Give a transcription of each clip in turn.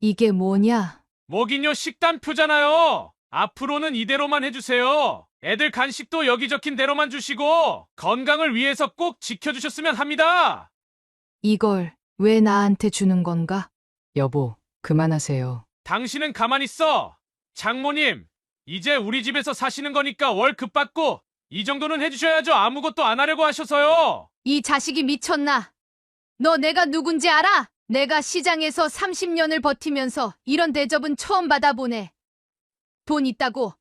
이게 뭐냐? 먹이녀 식단표잖아요. 앞으로는 이대로만 해주세요. 애들 간식도 여기 적힌 대로만 주시고 건강을 위해서 꼭 지켜주셨으면 합니다. 이걸 왜 나한테 주는 건가? 여보, 그만하세요. 당신은 가만히 있어. 장모님, 이제 우리 집에서 사시는 거니까 월급 받고 이 정도는 해주셔야죠. 아무것도 안 하려고 하셔서요. 이 자식이 미쳤나? 너 내가 누군지 알아? 내가 시장에서 30년을 버티면서 이런 대접은 처음 받아보네. 돈 있다고,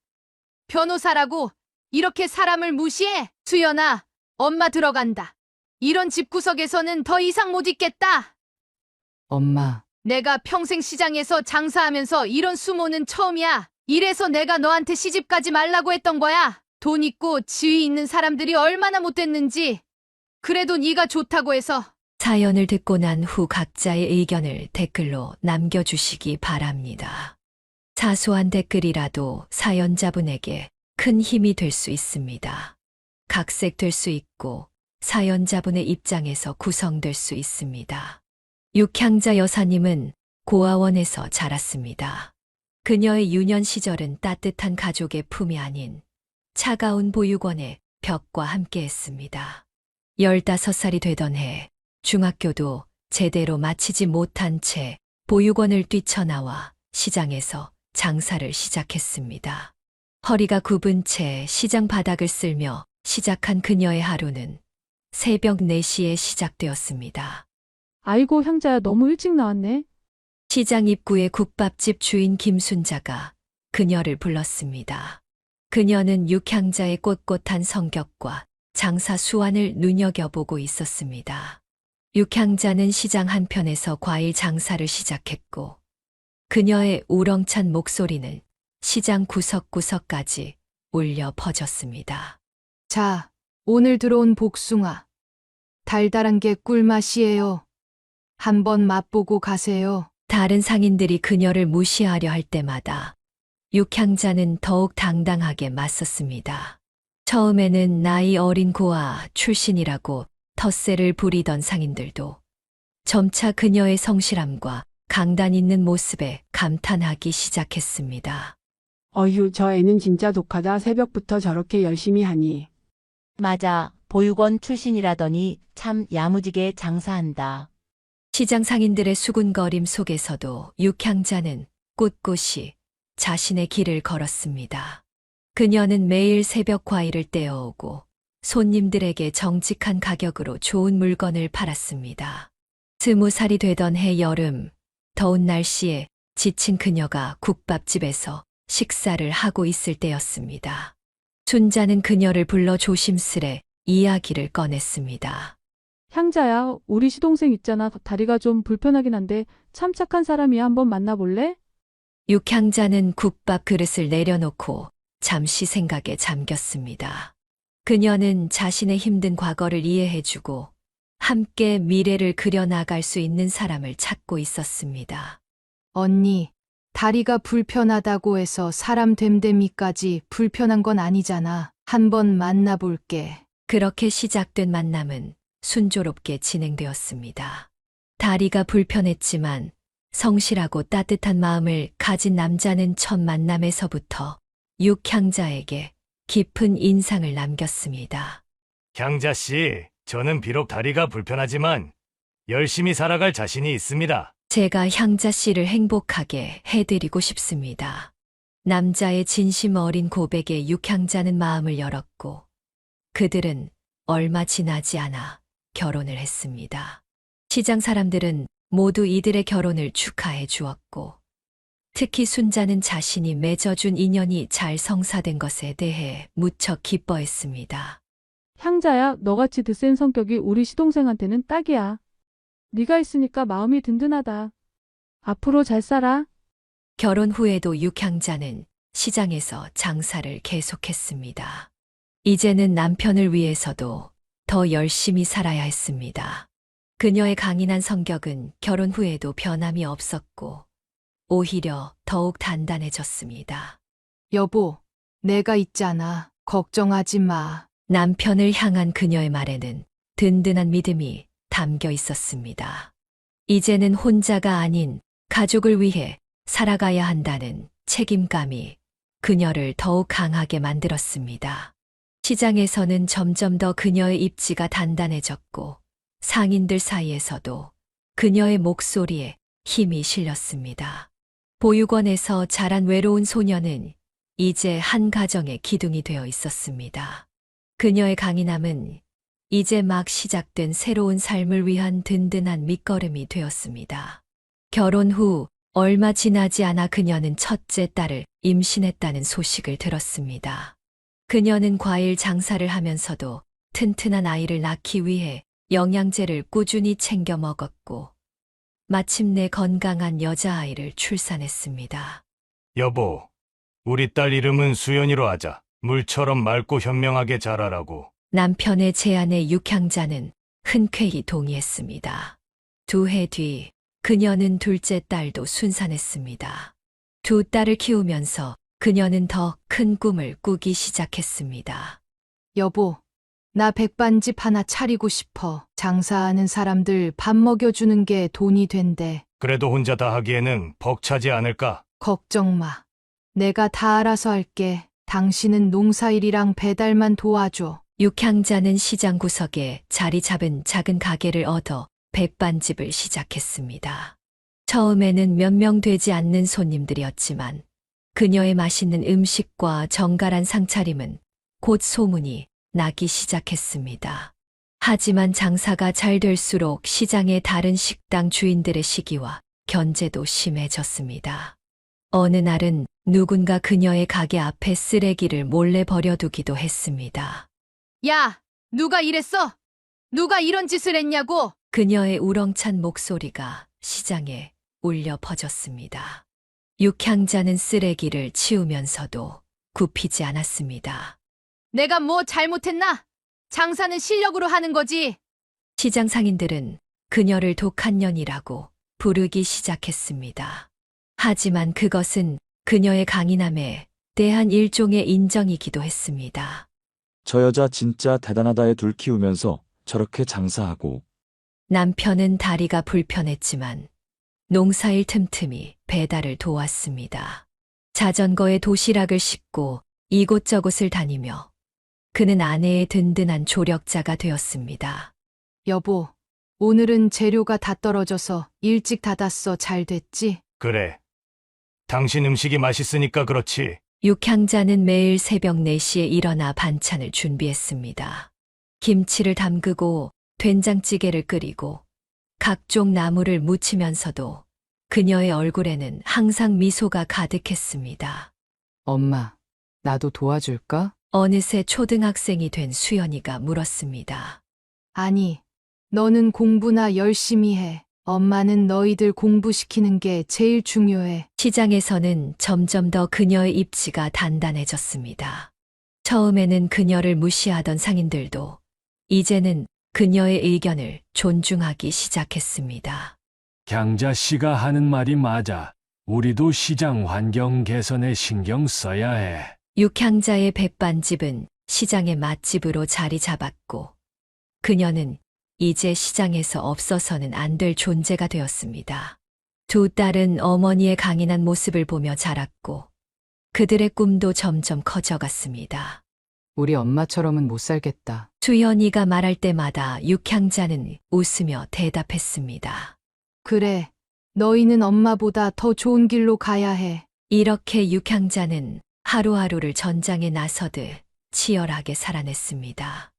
변호사라고 이렇게 사람을 무시해? 수연아, 엄마 들어간다. 이런 집구석에서는 더 이상 못 있겠다. 엄마, 내가 평생 시장에서 장사하면서 이런 수모는 처음이야. 이래서 내가 너한테 시집가지 말라고 했던 거야. 돈 있고 지위 있는 사람들이 얼마나 못됐는지. 그래도 네가 좋다고 해서. 사연을 듣고 난 후 각자의 의견을 댓글로 남겨주시기 바랍니다. 사소한 댓글이라도 사연자분에게 큰 힘이 될 수 있습니다. 각색될 수 있고 사연자분의 입장에서 구성될 수 있습니다. 육향자 여사님은 고아원에서 자랐습니다. 그녀의 유년 시절은 따뜻한 가족의 품이 아닌 차가운 보육원의 벽과 함께했습니다. 15살이 되던 해 중학교도 제대로 마치지 못한 채 보육원을 뛰쳐나와 시장에서 장사를 시작했습니다. 허리가 굽은 채 시장 바닥을 쓸며 시작한 그녀의 하루는 새벽 4시에 시작되었습니다. 아이고, 향자야, 너무 일찍 나왔네. 시장 입구의 국밥집 주인 김순자가 그녀를 불렀습니다. 그녀는 육향자의 꼿꼿한 성격과 장사 수완을 눈여겨보고 있었습니다. 육향자는 시장 한편에서 과일 장사를 시작했고 그녀의 우렁찬 목소리는 시장 구석구석까지 울려 퍼졌습니다. 자, 오늘 들어온 복숭아. 달달한 게 꿀맛이에요. 한번 맛보고 가세요. 다른 상인들이 그녀를 무시하려 할 때마다 육향자는 더욱 당당하게 맞섰습니다. 처음에는 나이 어린 고아 출신이라고 텃세를 부리던 상인들도 점차 그녀의 성실함과 강단 있는 모습에 감탄하기 시작했습니다. 어휴, 저 애는 진짜 독하다. 새벽부터 저렇게 열심히 하니. 맞아. 보육원 출신이라더니 참 야무지게 장사한다. 시장 상인들의 수군거림 속에서도 육향자는 꿋꿋이 자신의 길을 걸었습니다. 그녀는 매일 새벽 과일을 떼어오고 손님들에게 정직한 가격으로 좋은 물건을 팔았습니다. 20살이 되던 해 여름, 더운 날씨에 지친 그녀가 국밥집에서 식사를 하고 있을 때였습니다. 순자는 그녀를 불러 조심스레 이야기를 꺼냈습니다. 향자야, 우리 시동생 있잖아. 다리가 좀 불편하긴 한데 참 착한 사람이야. 한번 만나볼래? 육향자는 국밥 그릇을 내려놓고 잠시 생각에 잠겼습니다. 그녀는 자신의 힘든 과거를 이해해주고 함께 미래를 그려나갈 수 있는 사람을 찾고 있었습니다. 언니, 다리가 불편하다고 해서 사람 됨됨이까지 불편한 건 아니잖아. 한번 만나볼게. 그렇게 시작된 만남은 순조롭게 진행되었습니다. 다리가 불편했지만 성실하고 따뜻한 마음을 가진 남자는 첫 만남에서부터 육향자에게 깊은 인상을 남겼습니다. 향자 씨, 저는 비록 다리가 불편하지만 열심히 살아갈 자신이 있습니다. 제가 향자 씨를 행복하게 해드리고 싶습니다. 남자의 진심 어린 고백에 육향자는 마음을 열었고 그들은 얼마 지나지 않아 결혼을 했습니다. 시장 사람들은 모두 이들의 결혼을 축하해 주었고 특히 순자는 자신이 맺어준 인연이 잘 성사된 것에 대해 무척 기뻐했습니다. 향자야, 너같이 드센 성격이 우리 시동생한테는 딱이야. 네가 있으니까 마음이 든든하다. 앞으로 잘 살아. 결혼 후에도 육향자는 시장에서 장사를 계속했습니다. 이제는 남편을 위해서도 더 열심히 살아야 했습니다. 그녀의 강인한 성격은 결혼 후에도 변함이 없었고 오히려 더욱 단단해졌습니다. 여보, 내가 있잖아. 걱정하지 마. 남편을 향한 그녀의 말에는 든든한 믿음이 담겨 있었습니다. 이제는 혼자가 아닌 가족을 위해 살아가야 한다는 책임감이 그녀를 더욱 강하게 만들었습니다. 시장에서는 점점 더 그녀의 입지가 단단해졌고 상인들 사이에서도 그녀의 목소리에 힘이 실렸습니다. 보육원에서 자란 외로운 소녀는 이제 한 가정의 기둥이 되어 있었습니다. 그녀의 강인함은 이제 막 시작된 새로운 삶을 위한 든든한 밑거름이 되었습니다. 결혼 후 얼마 지나지 않아 그녀는 첫째 딸을 임신했다는 소식을 들었습니다. 그녀는 과일 장사를 하면서도 튼튼한 아이를 낳기 위해 영양제를 꾸준히 챙겨 먹었고 마침내 건강한 여자아이를 출산했습니다. 여보, 우리 딸 이름은 수연이로 하자. 물처럼 맑고 현명하게 자라라고. 남편의 제안에 육향자는 흔쾌히 동의했습니다. 2해 뒤 그녀는 둘째 딸도 순산했습니다. 두 딸을 키우면서 그녀는 더 큰 꿈을 꾸기 시작했습니다. 여보, 나 백반집 하나 차리고 싶어. 장사하는 사람들 밥 먹여주는 게 돈이 된대. 그래도 혼자 다 하기에는 벅차지 않을까? 걱정 마. 내가 다 알아서 할게. 당신은 농사일이랑 배달만 도와줘. 육향자는 시장 구석에 자리 잡은 작은 가게를 얻어 백반집을 시작했습니다. 처음에는 몇 명 되지 않는 손님들이었지만 그녀의 맛있는 음식과 정갈한 상차림은 곧 소문이 나기 시작했습니다. 하지만 장사가 잘 될수록 시장의 다른 식당 주인들의 시기와 견제도 심해졌습니다. 어느 날은 누군가 그녀의 가게 앞에 쓰레기를 몰래 버려두기도 했습니다. 야, 누가 이랬어? 누가 이런 짓을 했냐고? 그녀의 우렁찬 목소리가 시장에 울려 퍼졌습니다. 육향자는 쓰레기를 치우면서도 굽히지 않았습니다. 내가 뭐 잘못했나? 장사는 실력으로 하는 거지. 시장 상인들은 그녀를 독한 년이라고 부르기 시작했습니다. 하지만 그것은 그녀의 강인함에 대한 일종의 인정이기도 했습니다. 저 여자 진짜 대단하다. 애 둘 키우면서 저렇게 장사하고. 남편은 다리가 불편했지만 농사일 틈틈이 배달을 도왔습니다. 자전거에 도시락을 싣고 이곳저곳을 다니며 그는 아내의 든든한 조력자가 되었습니다. 여보, 오늘은 재료가 다 떨어져서 일찍 닫았어. 잘 됐지? 그래. 당신 음식이 맛있으니까 그렇지. 육향자는 매일 새벽 4시에 일어나 반찬을 준비했습니다. 김치를 담그고 된장찌개를 끓이고 각종 나물을 무치면서도 그녀의 얼굴에는 항상 미소가 가득했습니다. 엄마, 나도 도와줄까? 어느새 초등학생이 된 수연이가 물었습니다. 아니, 너는 공부나 열심히 해. 엄마는 너희들 공부시키는 게 제일 중요해. 시장에서는 점점 더 그녀의 입지가 단단해졌습니다. 처음에는 그녀를 무시하던 상인들도 이제는 그녀의 의견을 존중하기 시작했습니다. 향자 씨가 하는 말이 맞아. 우리도 시장 환경 개선에 신경 써야 해. 육향자의 백반집은 시장의 맛집으로 자리 잡았고 그녀는 이제 시장에서 없어서는 안 될 존재가 되었습니다. 두 딸은 어머니의 강인한 모습을 보며 자랐고 그들의 꿈도 점점 커져갔습니다. 우리 엄마처럼은 못 살겠다. 수연이가 말할 때마다 육향자는 웃으며 대답했습니다. 그래, 너희는 엄마보다 더 좋은 길로 가야 해. 이렇게 육향자는 하루하루를 전장에 나서듯 치열하게 살아냈습니다.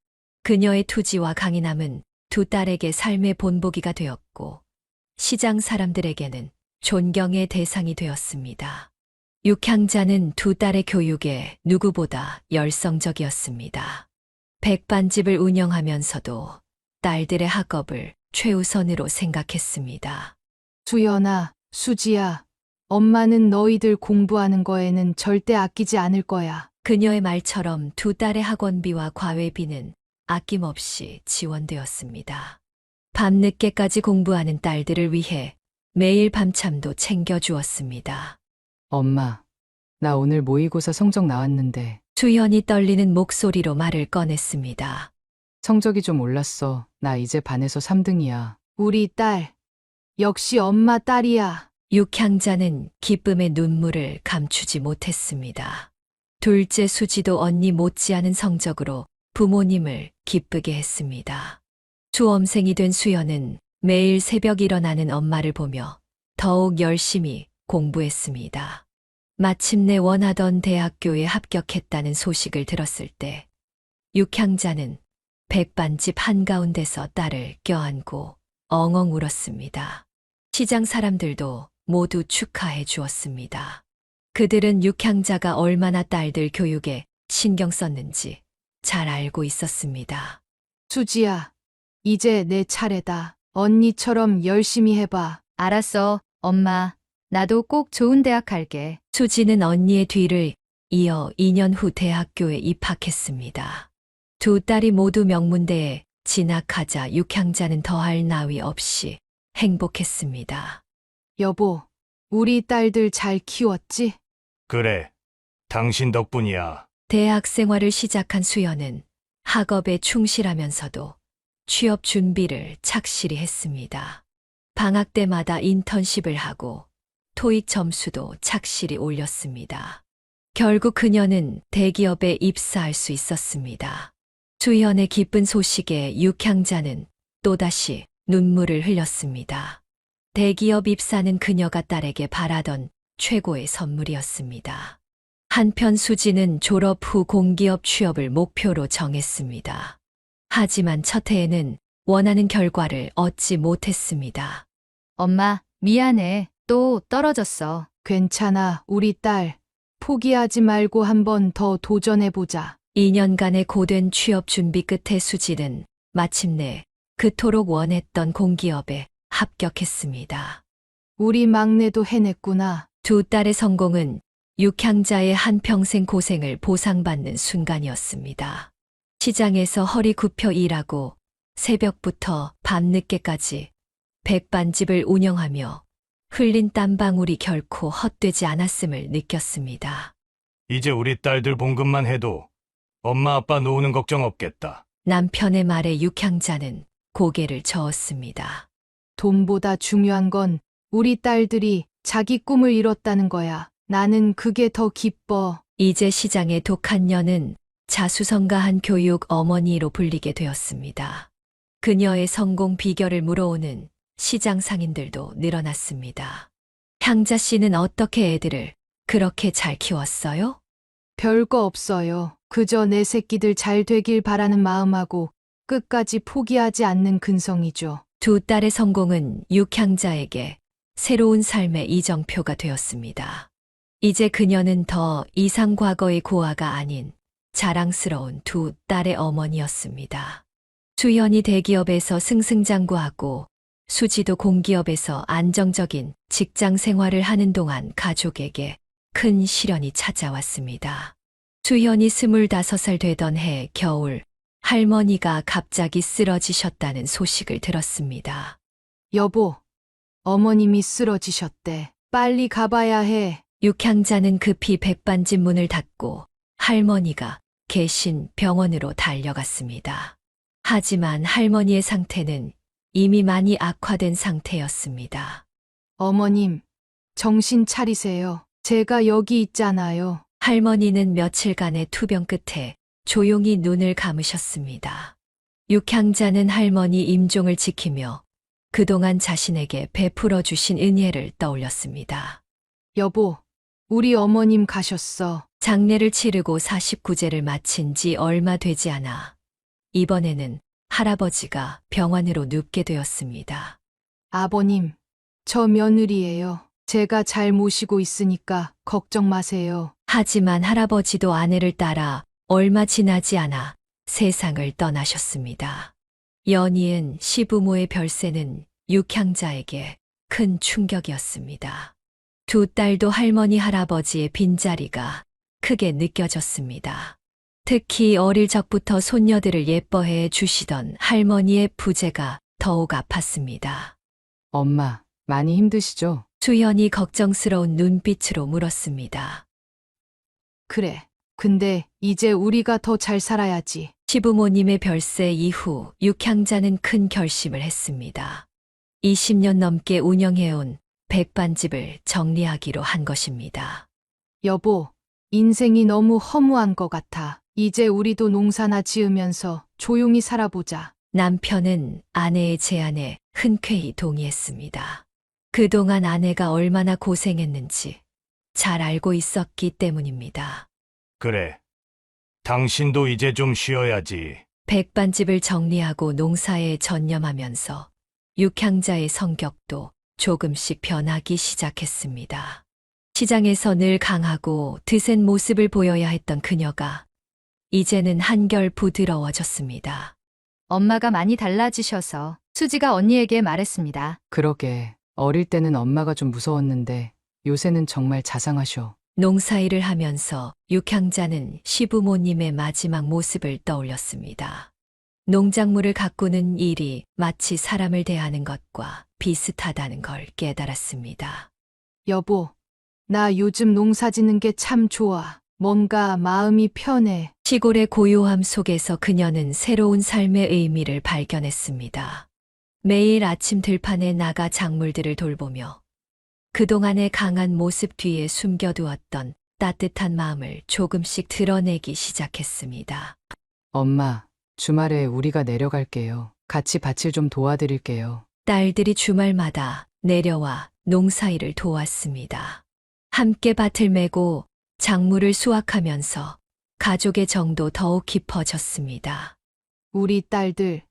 그녀의 투지와 강인함은 두 딸에게 삶의 본보기가 되었고 시장 사람들에게는 존경의 대상이 되었습니다. 육향자는 두 딸의 교육에 누구보다 열성적이었습니다. 백반집을 운영하면서도 딸들의 학업을 최우선으로 생각했습니다. 수연아, 수지야, 엄마는 너희들 공부하는 거에는 절대 아끼지 않을 거야. 그녀의 말처럼 두 딸의 학원비와 과외비는 아낌없이 지원되었습니다. 밤늦게까지 공부하는 딸들을 위해 매일 밤참도 챙겨주었습니다. 엄마, 나 오늘 모의고사 성적 나왔는데 수연이 떨리는 목소리로 말을 꺼냈습니다. 성적이 좀 올랐어. 나 이제 반에서 3등이야. 우리 딸, 역시 엄마 딸이야. 육향자는 기쁨의 눈물을 감추지 못했습니다. 둘째 수지도 언니 못지않은 성적으로 부모님을 기쁘게 했습니다. 수험생이 된 수연은 매일 새벽 일어나는 엄마를 보며 더욱 열심히 공부했습니다. 마침내 원하던 대학교에 합격했다는 소식을 들었을 때 육향자는 백반집 한가운데서 딸을 껴안고 엉엉 울었습니다. 시장 사람들도 모두 축하해 주었습니다. 그들은 육향자가 얼마나 딸들 교육에 신경 썼는지 잘 알고 있었습니다. 수지야, 이제 내 차례다. 언니처럼 열심히 해봐. 알았어, 엄마. 나도 꼭 좋은 대학 갈게. 수지는 언니의 뒤를 이어 2년 후 대학교에 입학했습니다. 두 딸이 모두 명문대에 진학하자 육향자는 더할 나위 없이 행복했습니다. 여보, 우리 딸들 잘 키웠지? 그래, 당신 덕분이야. 대학 생활을 시작한 수연은 학업에 충실하면서도 취업 준비를 착실히 했습니다. 방학 때마다 인턴십을 하고 토익 점수도 착실히 올렸습니다. 결국 그녀는 대기업에 입사할 수 있었습니다. 수연의 기쁜 소식에 육향자는 또다시 눈물을 흘렸습니다. 대기업 입사는 그녀가 딸에게 바라던 최고의 선물이었습니다. 한편 수지는 졸업 후 공기업 취업을 목표로 정했습니다. 하지만 첫 해에는 원하는 결과를 얻지 못했습니다. 엄마, 미안해. 또 떨어졌어. 괜찮아, 우리 딸. 포기하지 말고 한 번 더 도전해보자. 2년간의 고된 취업 준비 끝에 수지는 마침내 그토록 원했던 공기업에 합격했습니다. 우리 막내도 해냈구나. 두 딸의 성공은 육향자의 한평생 고생을 보상받는 순간이었습니다. 시장에서 허리 굽혀 일하고 새벽부터 밤늦게까지 백반집을 운영하며 흘린 땀방울이 결코 헛되지 않았음을 느꼈습니다. 이제 우리 딸들 봉급만 해도 엄마 아빠 노후는 걱정 없겠다. 남편의 말에 육향자는 고개를 저었습니다. 돈보다 중요한 건 우리 딸들이 자기 꿈을 이뤘다는 거야. 나는 그게 더 기뻐. 이제 시장의 독한 년은 자수성가한 교육 어머니로 불리게 되었습니다. 그녀의 성공 비결을 물어오는 시장 상인들도 늘어났습니다. 향자 씨는 어떻게 애들을 그렇게 잘 키웠어요? 별거 없어요. 그저 내 새끼들 잘 되길 바라는 마음하고 끝까지 포기하지 않는 근성이죠. 두 딸의 성공은 육향자에게 새로운 삶의 이정표가 되었습니다. 이제 그녀는 더 이상 과거의 고아가 아닌 자랑스러운 두 딸의 어머니였습니다. 수연이 대기업에서 승승장구하고 수지도 공기업에서 안정적인 직장 생활을 하는 동안 가족에게 큰 시련이 찾아왔습니다. 수연이 25살 되던 해 겨울 할머니가 갑자기 쓰러지셨다는 소식을 들었습니다. 여보, 어머님이 쓰러지셨대. 빨리 가봐야 해. 육향자는 급히 백반집 문을 닫고 할머니가 계신 병원으로 달려갔습니다. 하지만 할머니의 상태는 이미 많이 악화된 상태였습니다. 어머님, 정신 차리세요. 제가 여기 있잖아요. 할머니는 며칠간의 투병 끝에 조용히 눈을 감으셨습니다. 육향자는 할머니 임종을 지키며 그동안 자신에게 베풀어 주신 은혜를 떠올렸습니다. 여보, 우리 어머님 가셨어. 장례를 치르고 49제를 마친 지 얼마 되지 않아 이번에는 할아버지가 병원으로 눕게 되었습니다. 아버님, 저 며느리예요. 제가 잘 모시고 있으니까 걱정 마세요. 하지만 할아버지도 아내를 따라 얼마 지나지 않아 세상을 떠나셨습니다. 연이은 시부모의 별세는 육향자에게 큰 충격이었습니다. 두 딸도 할머니 할아버지의 빈자리가 크게 느껴졌습니다. 특히 어릴 적부터 손녀들을 예뻐해 주시던 할머니의 부재가 더욱 아팠습니다. 엄마, 많이 힘드시죠? 수연이 걱정스러운 눈빛으로 물었습니다. 그래. 근데 이제 우리가 더 잘 살아야지. 시부모님의 별세 이후 육향자는 큰 결심을 했습니다. 20년 넘게 운영해온 백반집을 정리하기로 한 것입니다. 여보, 인생이 너무 허무한 것 같아. 이제 우리도 농사나 지으면서 조용히 살아보자. 남편은 아내의 제안에 흔쾌히 동의했습니다. 그동안 아내가 얼마나 고생했는지 잘 알고 있었기 때문입니다. 그래. 당신도 이제 좀 쉬어야지. 백반집을 정리하고 농사에 전념하면서 육향자의 성격도 조금씩 변하기 시작했습니다. 시장에서 늘 강하고 드센 모습을 보여야 했던 그녀가 이제는 한결 부드러워졌습니다. 엄마가 많이 달라지셔서 수지가 언니에게 말했습니다. 그러게. 어릴 때는 엄마가 좀 무서웠는데 요새는 정말 자상하셔. 농사일을 하면서 육향자는 시부모님의 마지막 모습을 떠올렸습니다. 농작물을 가꾸는 일이 마치 사람을 대하는 것과 비슷하다는 걸 깨달았습니다. 여보, 나 요즘 농사 짓는 게 참 좋아. 뭔가 마음이 편해. 시골의 고요함 속에서 그녀는 새로운 삶의 의미를 발견했습니다. 매일 아침 들판에 나가 작물들을 돌보며 그동안의 강한 모습 뒤에 숨겨두었던 따뜻한 마음을 조금씩 드러내기 시작했습니다. 엄마, 주말에 우리가 내려갈게요. 같이 밭일 좀 도와드릴게요. 딸들이 주말마다 내려와 농사일을 도왔습니다. 함께 밭을 메고 작물을 수확하면서 가족의 정도 더욱 깊어졌습니다. 우리 딸들,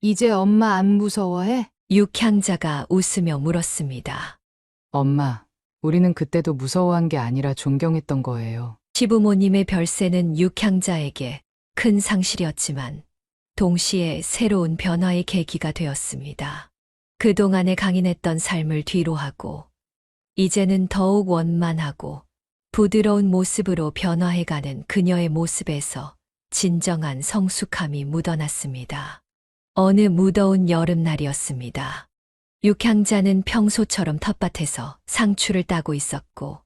이제 엄마 안 무서워해? 육향자가 웃으며 물었습니다. 엄마, 우리는 그때도 무서워한 게 아니라 존경했던 거예요. 시부모님의 별세는 육향자에게 큰 상실이었지만 동시에 새로운 변화의 계기가 되었습니다. 그동안의 강인했던 삶을 뒤로하고 이제는 더욱 원만하고 부드러운 모습으로 변화해가는 그녀의 모습에서 진정한 성숙함이 묻어났습니다. 어느 무더운 여름날이었습니다. 육향자는 평소처럼 텃밭에서 상추를 따고 있었고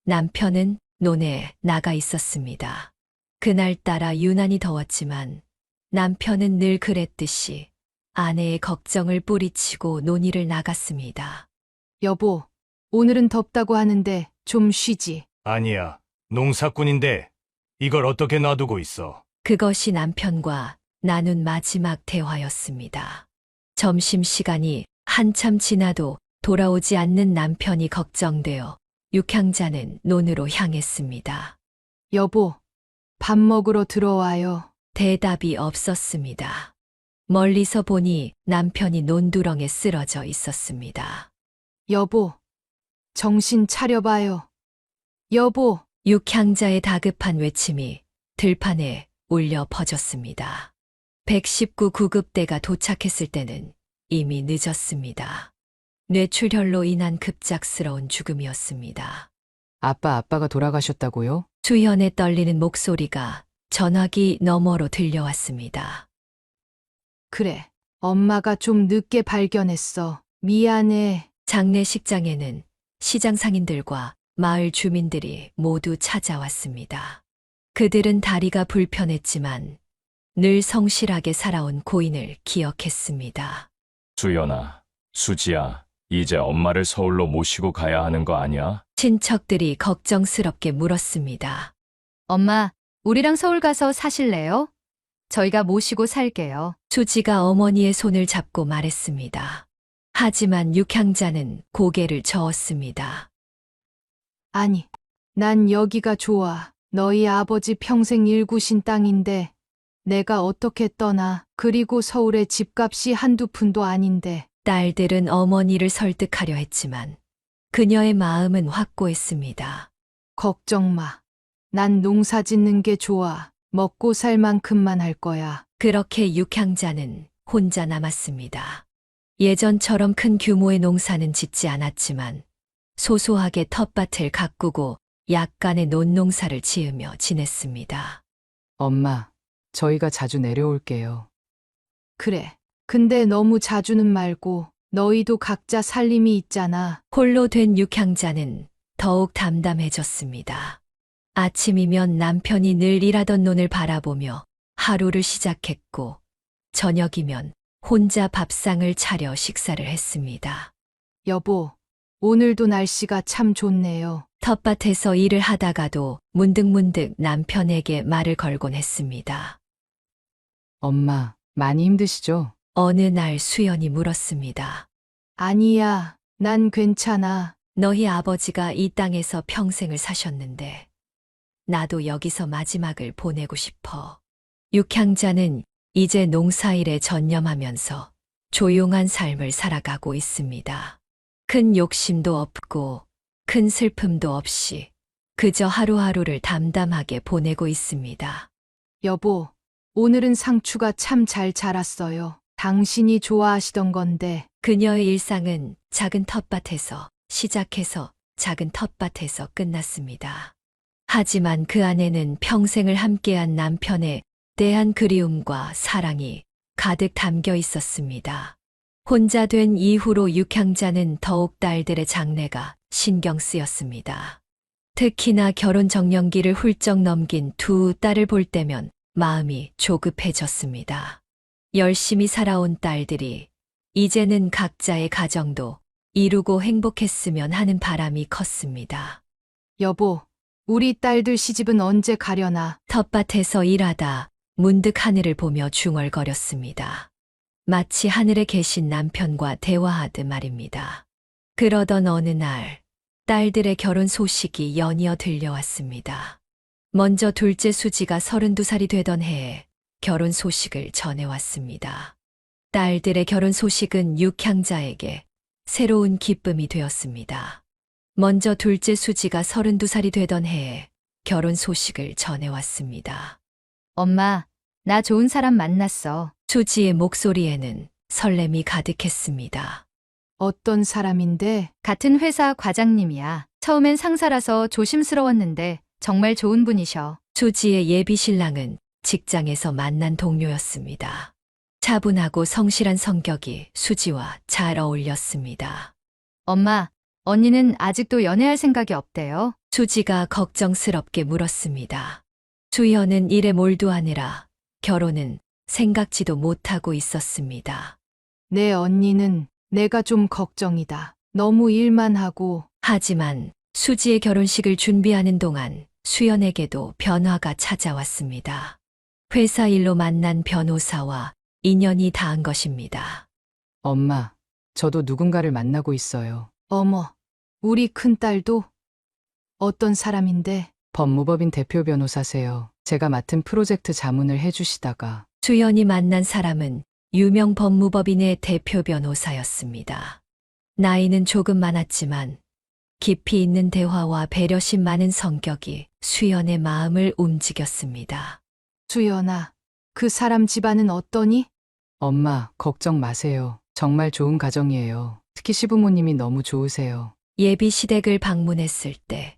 남편은 논에 나가 있었습니다. 그날따라 유난히 더웠지만 남편은 늘 그랬듯이 아내의 걱정을 뿌리치고 논의를 나갔습니다. 여보, 오늘은 덥다고 하는데 좀 쉬지. 아니야. 농사꾼인데 이걸 어떻게 놔두고 있어? 그것이 남편과 나눈 마지막 대화였습니다. 점심시간이 한참 지나도 돌아오지 않는 남편이 걱정되어 육향자는 논으로 향했습니다. 여보, 밥 먹으러 들어와요. 대답이 없었습니다. 멀리서 보니 남편이 논두렁에 쓰러져 있었습니다. 여보, 정신 차려봐요. 여보, 육향자의 다급한 외침이 들판에 울려 퍼졌습니다. 119 구급대가 도착했을 때는 이미 늦었습니다. 뇌출혈로 인한 급작스러운 죽음이었습니다. 아빠가 돌아가셨다고요? 수현에 떨리는 목소리가 전화기 너머로 들려왔습니다. 그래. 엄마가 좀 늦게 발견했어. 미안해. 장례식장에는 시장 상인들과 마을 주민들이 모두 찾아왔습니다. 그들은 다리가 불편했지만 늘 성실하게 살아온 고인을 기억했습니다. 수연아, 수지야, 이제 엄마를 서울로 모시고 가야 하는 거 아니야? 친척들이 걱정스럽게 물었습니다. 엄마, 우리랑 서울 가서 사실래요? 저희가 모시고 살게요. 수지가 어머니의 손을 잡고 말했습니다. 하지만 육향자는 고개를 저었습니다. 아니, 난 여기가 좋아. 너희 아버지 평생 일구신 땅인데 내가 어떻게 떠나. 그리고 서울의 집값이 한두 푼도 아닌데. 딸들은 어머니를 설득하려 했지만 그녀의 마음은 확고했습니다. 걱정 마. 난 농사 짓는 게 좋아. 먹고 살 만큼만 할 거야. 그렇게 육향자는 혼자 남았습니다. 예전처럼 큰 규모의 농사는 짓지 않았지만 소소하게 텃밭을 가꾸고 약간의 논농사를 지으며 지냈습니다. 엄마, 저희가 자주 내려올게요. 그래. 근데 너무 자주는 말고 너희도 각자 살림이 있잖아. 홀로 된 육향자는 더욱 담담해졌습니다. 아침이면 남편이 늘 일하던 논을 바라보며 하루를 시작했고 저녁이면 혼자 밥상을 차려 식사를 했습니다. 여보, 오늘도 날씨가 참 좋네요. 텃밭에서 일을 하다가도 문득문득 남편에게 말을 걸곤 했습니다. 엄마, 많이 힘드시죠? 어느 날 수연이 물었습니다. 아니야, 난 괜찮아. 너희 아버지가 이 땅에서 평생을 사셨는데 나도 여기서 마지막을 보내고 싶어. 육향자는 이제 농사일에 전념하면서 조용한 삶을 살아가고 있습니다. 큰 욕심도 없고 큰 슬픔도 없이 그저 하루하루를 담담하게 보내고 있습니다. 여보, 오늘은 상추가 참 잘 자랐어요. 당신이 좋아하시던 건데. 그녀의 일상은 작은 텃밭에서 시작해서 작은 텃밭에서 끝났습니다. 하지만 그 안에는 평생을 함께한 남편에 대한 그리움과 사랑이 가득 담겨 있었습니다. 혼자 된 이후로 육향자는 더욱 딸들의 장래가 신경 쓰였습니다. 특히나 결혼 정년기를 훌쩍 넘긴 두 딸을 볼 때면 마음이 조급해졌습니다. 열심히 살아온 딸들이 이제는 각자의 가정도 이루고 행복했으면 하는 바람이 컸습니다. 여보, 우리 딸들 시집은 언제 가려나? 텃밭에서 일하다 문득 하늘을 보며 중얼거렸습니다. 마치 하늘에 계신 남편과 대화하듯 말입니다. 그러던 어느 날 딸들의 결혼 소식이 연이어 들려왔습니다. 먼저 둘째 수지가 32살이 되던 해에 결혼 소식을 전해왔습니다. 딸들의 결혼 소식은 육향자에게 새로운 기쁨이 되었습니다. 먼저 둘째 수지가 32살이 되던 해에 결혼 소식을 전해왔습니다. 엄마, 나 좋은 사람 만났어. 수지의 목소리에는 설렘이 가득했습니다. 어떤 사람인데? 같은 회사 과장님이야. 처음엔 상사라서 조심스러웠는데 정말 좋은 분이셔. 수지의 예비 신랑은 직장에서 만난 동료였습니다. 차분하고 성실한 성격이 수지와 잘 어울렸습니다. 엄마, 언니는 아직도 연애할 생각이 없대요. 수지가 걱정스럽게 물었습니다. 수연은 일에 몰두하느라 결혼은 생각지도 못하고 있었습니다. 내 언니는 내가 좀 걱정이다. 너무 일만 하고. 하지만 수지의 결혼식을 준비하는 동안 수연에게도 변화가 찾아왔습니다. 회사 일로 만난 변호사와 인연이 닿은 것입니다. 엄마, 저도 누군가를 만나고 있어요. 어머, 우리 큰딸도? 어떤 사람인데? 법무법인 대표 변호사세요. 제가 맡은 프로젝트 자문을 해주시다가. 수연이 만난 사람은 유명 법무법인의 대표 변호사였습니다. 나이는 조금 많았지만 깊이 있는 대화와 배려심 많은 성격이 수연의 마음을 움직였습니다. 수연아, 그 사람 집안은 어떠니? 엄마, 걱정 마세요. 정말 좋은 가정이에요. 특히 시부모님이 너무 좋으세요. 예비 시댁을 방문했을 때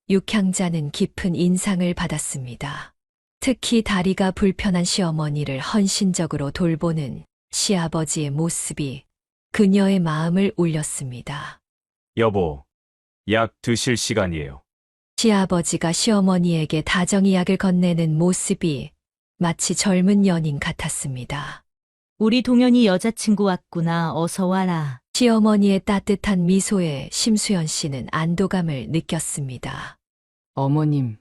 육향자는 깊은 인상을 받았습니다. 특히 다리가 불편한 시어머니를 헌신적으로 돌보는 시아버지의 모습이 그녀의 마음을 울렸습니다. 여보, 약 드실 시간이에요. 시아버지가 시어머니에게 다정히 약을 건네는 모습이 마치 젊은 연인 같았습니다. 우리 동현이 여자친구 왔구나. 어서 와라. 시어머니의 따뜻한 미소에 심수연 씨는 안도감을 느꼈습니다. 어머님,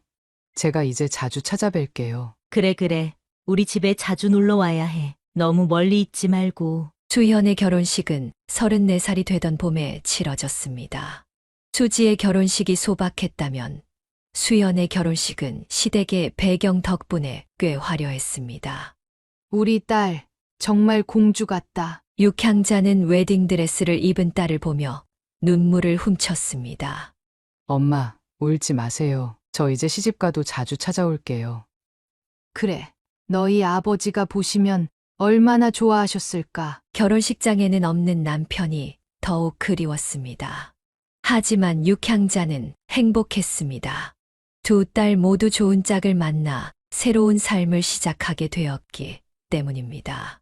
제가 이제 자주 찾아뵐게요. 그래. 우리 집에 자주 놀러 와야 해. 너무 멀리 있지 말고. 수현의 결혼식은 34살이 되던 봄에 치러졌습니다. 수지의 결혼식이 소박했다면 수연의 결혼식은 시댁의 배경 덕분에 꽤 화려했습니다. 우리 딸, 정말 공주 같다. 육향자는 웨딩드레스를 입은 딸을 보며 눈물을 훔쳤습니다. 엄마, 울지 마세요. 저 이제 시집가도 자주 찾아올게요. 그래, 너희 아버지가 보시면 얼마나 좋아하셨을까. 결혼식장에는 없는 남편이 더욱 그리웠습니다. 하지만 육향자는 행복했습니다. 두 딸 모두 좋은 짝을 만나 새로운 삶을 시작하게 되었기 때문입니다.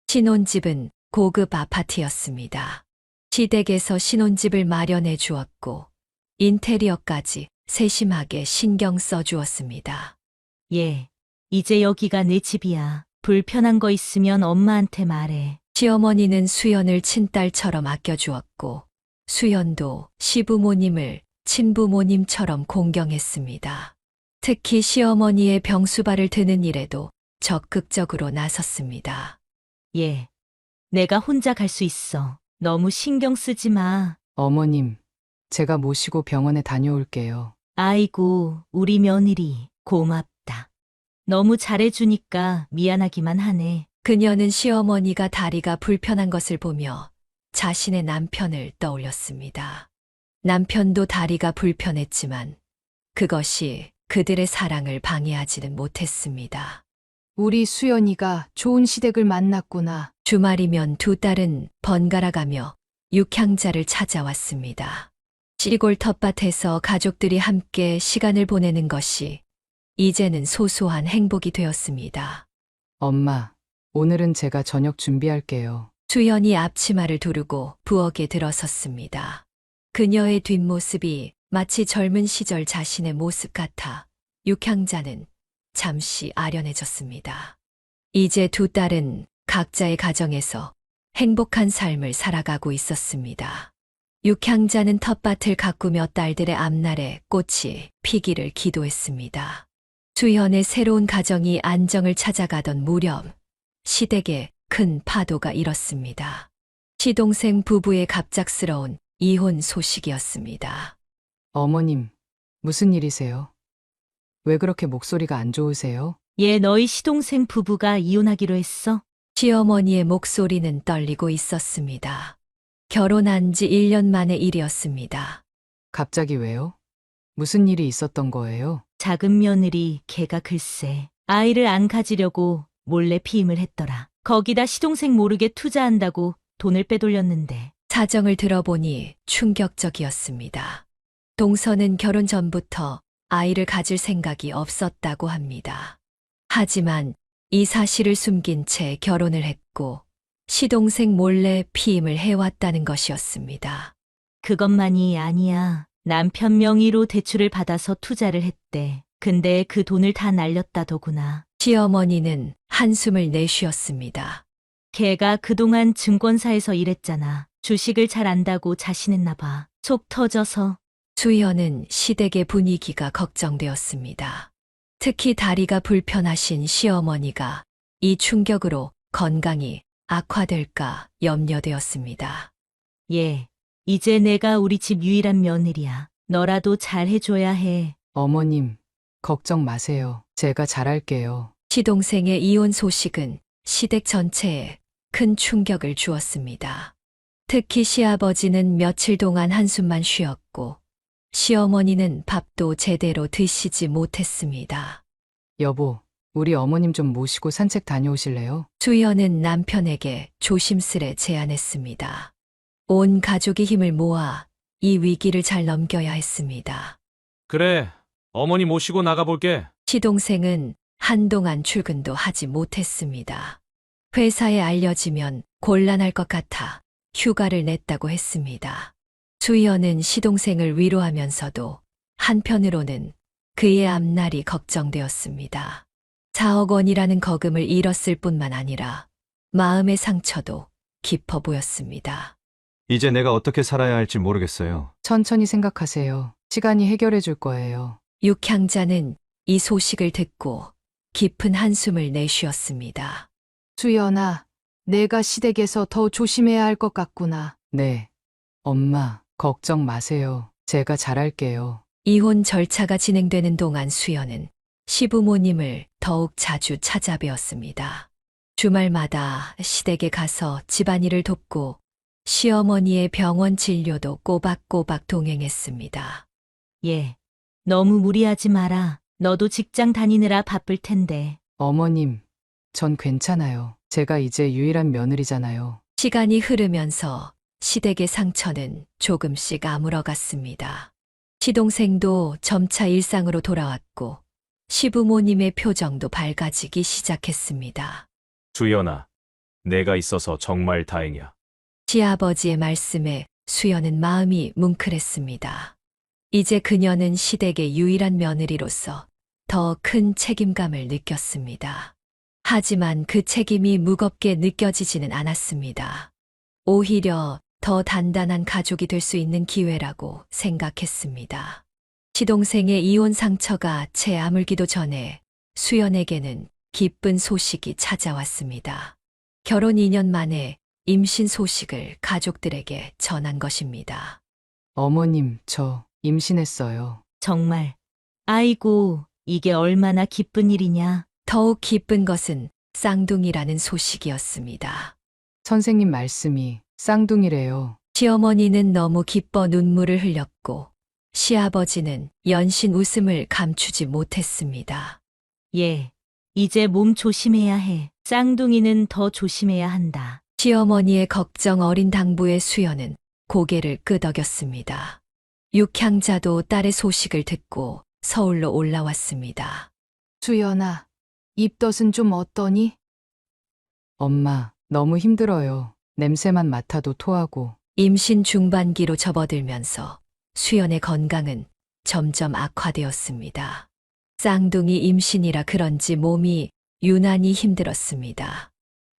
신혼집은 고급 아파트였습니다. 시댁에서 신혼집을 마련해 주었고 인테리어까지 세심하게 신경 써 주었습니다. 예, 이제 여기가 내 집이야. 불편한 거 있으면 엄마한테 말해. 시어머니는 수연을 친딸처럼 아껴주었고 수연도 시부모님을 친부모님처럼 공경했습니다. 특히 시어머니의 병수발을 드는 일에도 적극적으로 나섰습니다. 예. 내가 혼자 갈 수 있어. 너무 신경 쓰지 마. 어머님, 제가 모시고 병원에 다녀올게요. 아이고, 우리 며느리 고맙다. 너무 잘해주니까 미안하기만 하네. 그녀는 시어머니가 다리가 불편한 것을 보며 자신의 남편을 떠올렸습니다. 남편도 다리가 불편했지만 그것이 그들의 사랑을 방해하지는 못했습니다. 우리 수연이가 좋은 시댁을 만났구나. 주말이면 두 딸은 번갈아가며 육향자를 찾아왔습니다. 시골 텃밭에서 가족들이 함께 시간을 보내는 것이 이제는 소소한 행복이 되었습니다. 엄마, 오늘은 제가 저녁 준비할게요. 수연이 앞치마를 두르고 부엌에 들어섰습니다. 그녀의 뒷모습이 마치 젊은 시절 자신의 모습 같아 육향자는 잠시 아련해졌습니다. 이제 두 딸은 각자의 가정에서 행복한 삶을 살아가고 있었습니다. 육향자는 텃밭을 가꾸며 딸들의 앞날에 꽃이 피기를 기도했습니다. 수연의 새로운 가정이 안정을 찾아가던 무렵 시댁에 큰 파도가 일었습니다. 시동생 부부의 갑작스러운 이혼 소식이었습니다. 어머님, 무슨 일이세요? 왜 그렇게 목소리가 안 좋으세요? 얘 너희 시동생 부부가 이혼하기로 했어? 시어머니의 목소리는 떨리고 있었습니다. 결혼한 지 1년 만의 일이었습니다. 갑자기 왜요? 무슨 일이 있었던 거예요? 작은 며느리 걔가 글쎄 아이를 안 가지려고 몰래 피임을 했더라. 거기다 시동생 모르게 투자한다고 돈을 빼돌렸는데. 사정을 들어보니 충격적이었습니다. 동서는 결혼 전부터 아이를 가질 생각이 없었다고 합니다. 하지만 이 사실을 숨긴 채 결혼을 했고 시동생 몰래 피임을 해왔다는 것이었습니다. 그것만이 아니야. 남편 명의로 대출을 받아서 투자를 했대. 근데 그 돈을 다 날렸다더구나. 시어머니는 한숨을 내쉬었습니다. 걔가 그동안 증권사에서 일했잖아. 주식을 잘 안다고 자신했나 봐. 속 터져서. 수연은 시댁의 분위기가 걱정되었습니다. 특히 다리가 불편하신 시어머니가 이 충격으로 건강이 악화될까 염려되었습니다. 예. 이제 내가 우리 집 유일한 며느리야. 너라도 잘 해줘야 해. 어머님, 걱정 마세요. 제가 잘할게요. 시동생의 이혼 소식은 시댁 전체에 큰 충격을 주었습니다. 특히 시아버지는 며칠 동안 한숨만 쉬었고 시어머니는 밥도 제대로 드시지 못했습니다. 여보, 우리 어머님 좀 모시고 산책 다녀오실래요? 수연은 남편에게 조심스레 제안했습니다. 온 가족이 힘을 모아 이 위기를 잘 넘겨야 했습니다. 그래, 어머니 모시고 나가볼게. 시동생은 한동안 출근도 하지 못했습니다. 회사에 알려지면 곤란할 것 같아 휴가를 냈다고 했습니다. 수연은 시동생을 위로하면서도 한편으로는 그의 앞날이 걱정되었습니다. 4억 원이라는 거금을 잃었을 뿐만 아니라 마음의 상처도 깊어 보였습니다. 이제 내가 어떻게 살아야 할지 모르겠어요. 천천히 생각하세요. 시간이 해결해 줄 거예요. 육향자는 이 소식을 듣고 깊은 한숨을 내쉬었습니다. 수연아, 내가 시댁에서 더 조심해야 할 것 같구나. 네. 엄마, 걱정 마세요. 제가 잘할게요. 이혼 절차가 진행되는 동안 수연은 시부모님을 더욱 자주 찾아뵈었습니다. 주말마다 시댁에 가서 집안일을 돕고 시어머니의 병원 진료도 꼬박꼬박 동행했습니다. 예. 너무 무리하지 마라. 너도 직장 다니느라 바쁠 텐데. 어머님, 전 괜찮아요. 제가 이제 유일한 며느리잖아요. 시간이 흐르면서 시댁의 상처는 조금씩 아물어갔습니다. 시동생도 점차 일상으로 돌아왔고 시부모님의 표정도 밝아지기 시작했습니다. 수연아, 내가 있어서 정말 다행이야. 시아버지의 말씀에 수연은 마음이 뭉클했습니다. 이제 그녀는 시댁의 유일한 며느리로서 더 큰 책임감을 느꼈습니다. 하지만 그 책임이 무겁게 느껴지지는 않았습니다. 오히려 더 단단한 가족이 될 수 있는 기회라고 생각했습니다. 시동생의 이혼 상처가 채 아물기도 전에 수연에게는 기쁜 소식이 찾아왔습니다. 결혼 2년 만에 임신 소식을 가족들에게 전한 것입니다. 어머님, 저 임신했어요. 정말. 아이고, 이게 얼마나 기쁜 일이냐. 더욱 기쁜 것은 쌍둥이라는 소식이었습니다. 선생님 말씀이 쌍둥이래요. 시어머니는 너무 기뻐 눈물을 흘렸고 시아버지는 연신 웃음을 감추지 못했습니다. 예, 이제 몸 조심해야 해. 쌍둥이는 더 조심해야 한다. 시어머니의 걱정 어린 당부의 수연은 고개를 끄덕였습니다. 육향자도 딸의 소식을 듣고 서울로 올라왔습니다. 수연아, 입덧은 좀 어떠니? 엄마, 너무 힘들어요. 냄새만 맡아도 토하고. 임신 중반기로 접어들면서 수연의 건강은 점점 악화되었습니다. 쌍둥이 임신이라 그런지 몸이 유난히 힘들었습니다.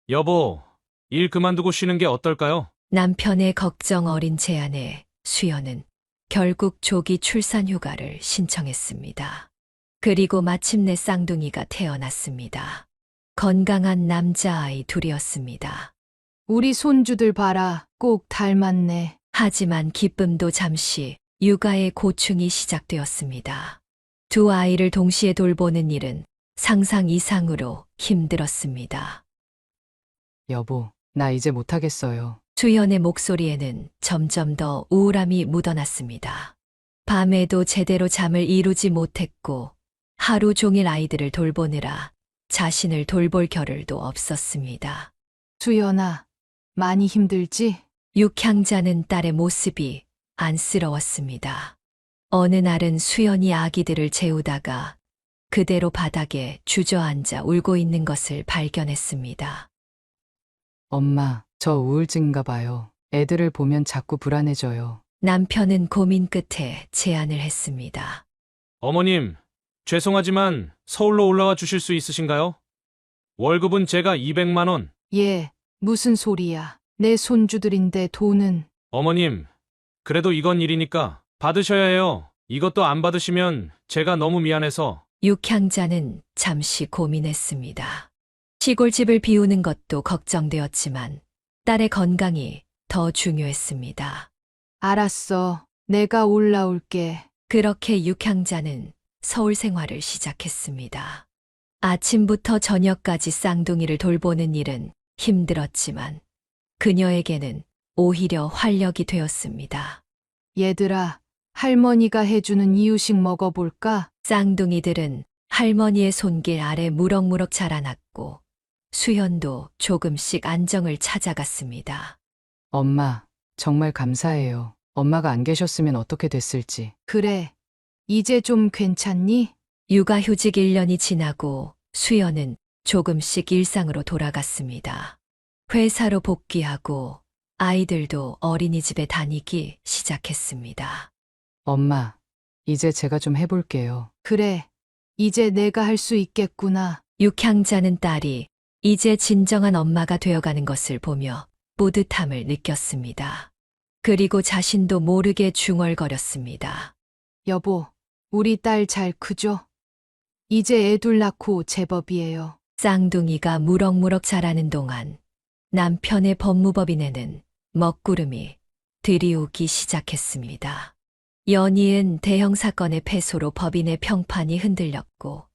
여보, 일 그만두고 쉬는 게 어떨까요? 남편의 걱정 어린 제안에 수연은 결국 조기 출산 휴가를 신청했습니다. 그리고 마침내 쌍둥이가 태어났습니다. 건강한 남자아이 둘이었습니다. 우리 손주들 봐라, 꼭 닮았네. 하지만 기쁨도 잠시 육아의 고충이 시작되었습니다. 두 아이를 동시에 돌보는 일은 상상 이상으로 힘들었습니다. 여보, 나 이제 못하겠어요. 수연의 목소리에는 점점 더 우울함이 묻어났습니다. 밤에도 제대로 잠을 이루지 못했고 하루 종일 아이들을 돌보느라 자신을 돌볼 겨를도 없었습니다. 수연아, 많이 힘들지? 육향자는 딸의 모습이 안쓰러웠습니다. 어느 날은 수연이 아기들을 재우다가 그대로 바닥에 주저앉아 울고 있는 것을 발견했습니다. 엄마, 저 우울증인가 봐요. 애들을 보면 자꾸 불안해져요. 남편은 고민 끝에 제안을 했습니다. 어머님, 죄송하지만 서울로 올라와 주실 수 있으신가요? 월급은 제가 200만 원. 예, 무슨 소리야. 내 손주들인데 돈은. 어머님, 그래도 이건 일이니까 받으셔야 해요. 이것도 안 받으시면 제가 너무 미안해서. 육향자는 잠시 고민했습니다. 시골집을 비우는 것도 걱정되었지만 딸의 건강이 더 중요했습니다. 알았어. 내가 올라올게. 그렇게 육향자는 서울 생활을 시작했습니다. 아침부터 저녁까지 쌍둥이를 돌보는 일은 힘들었지만 그녀에게는 오히려 활력이 되었습니다. 얘들아, 할머니가 해주는 이유식 먹어볼까? 쌍둥이들은 할머니의 손길 아래 무럭무럭 자라났고 수연도 조금씩 안정을 찾아갔습니다. 엄마, 정말 감사해요. 엄마가 안 계셨으면 어떻게 됐을지. 그래. 이제 좀 괜찮니? 육아휴직 1년이 지나고 수연은 조금씩 일상으로 돌아갔습니다. 회사로 복귀하고 아이들도 어린이집에 다니기 시작했습니다. 엄마, 이제 제가 좀 해볼게요. 그래. 이제 내가 할 수 있겠구나. 육향자는 딸이 이제 진정한 엄마가 되어가는 것을 보며 뿌듯함을 느꼈습니다. 그리고 자신도 모르게 중얼거렸습니다. 여보, 우리 딸 잘 크죠? 이제 애 둘 낳고 제법이에요. 쌍둥이가 무럭무럭 자라는 동안 남편의 법무법인에는 먹구름이 들이오기 시작했습니다. 연이은 대형 사건의 패소로 법인의 평판이 흔들렸고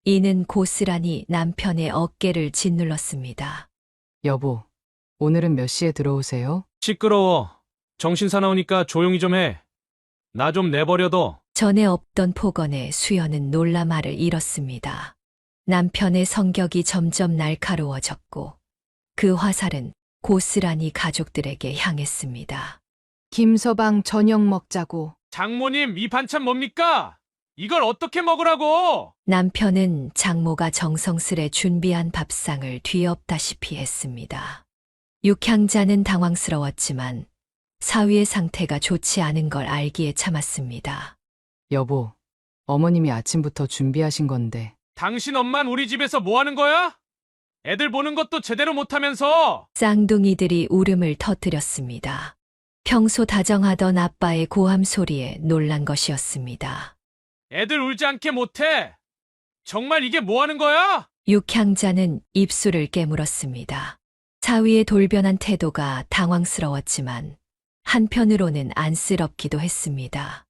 이는 고스란히 남편의 어깨를 짓눌렀습니다. 여보, 오늘은 몇 시에 들어오세요? 시끄러워. 정신 사나우니까 조용히 좀 해. 나 좀 내버려둬. 전에 없던 폭언에 수연은 놀라 말을 잃었습니다. 남편의 성격이 점점 날카로워졌고 그 화살은 고스란히 가족들에게 향했습니다. 김서방 저녁 먹자고. 장모님, 이 반찬 뭡니까? 이걸 어떻게 먹으라고? 남편은 장모가 정성스레 준비한 밥상을 뒤엎다시피 했습니다. 육향자는 당황스러웠지만 사위의 상태가 좋지 않은 걸 알기에 참았습니다. 여보, 어머님이 아침부터 준비하신 건데. 당신 엄만 우리 집에서 뭐 하는 거야? 애들 보는 것도 제대로 못하면서. 쌍둥이들이 울음을 터뜨렸습니다. 평소 다정하던 아빠의 고함 소리에 놀란 것이었습니다. 애들 울지 않게 못해. 정말 이게 뭐 하는 거야? 육향자는 입술을 깨물었습니다. 사위의 돌변한 태도가 당황스러웠지만 한편으로는 안쓰럽기도 했습니다.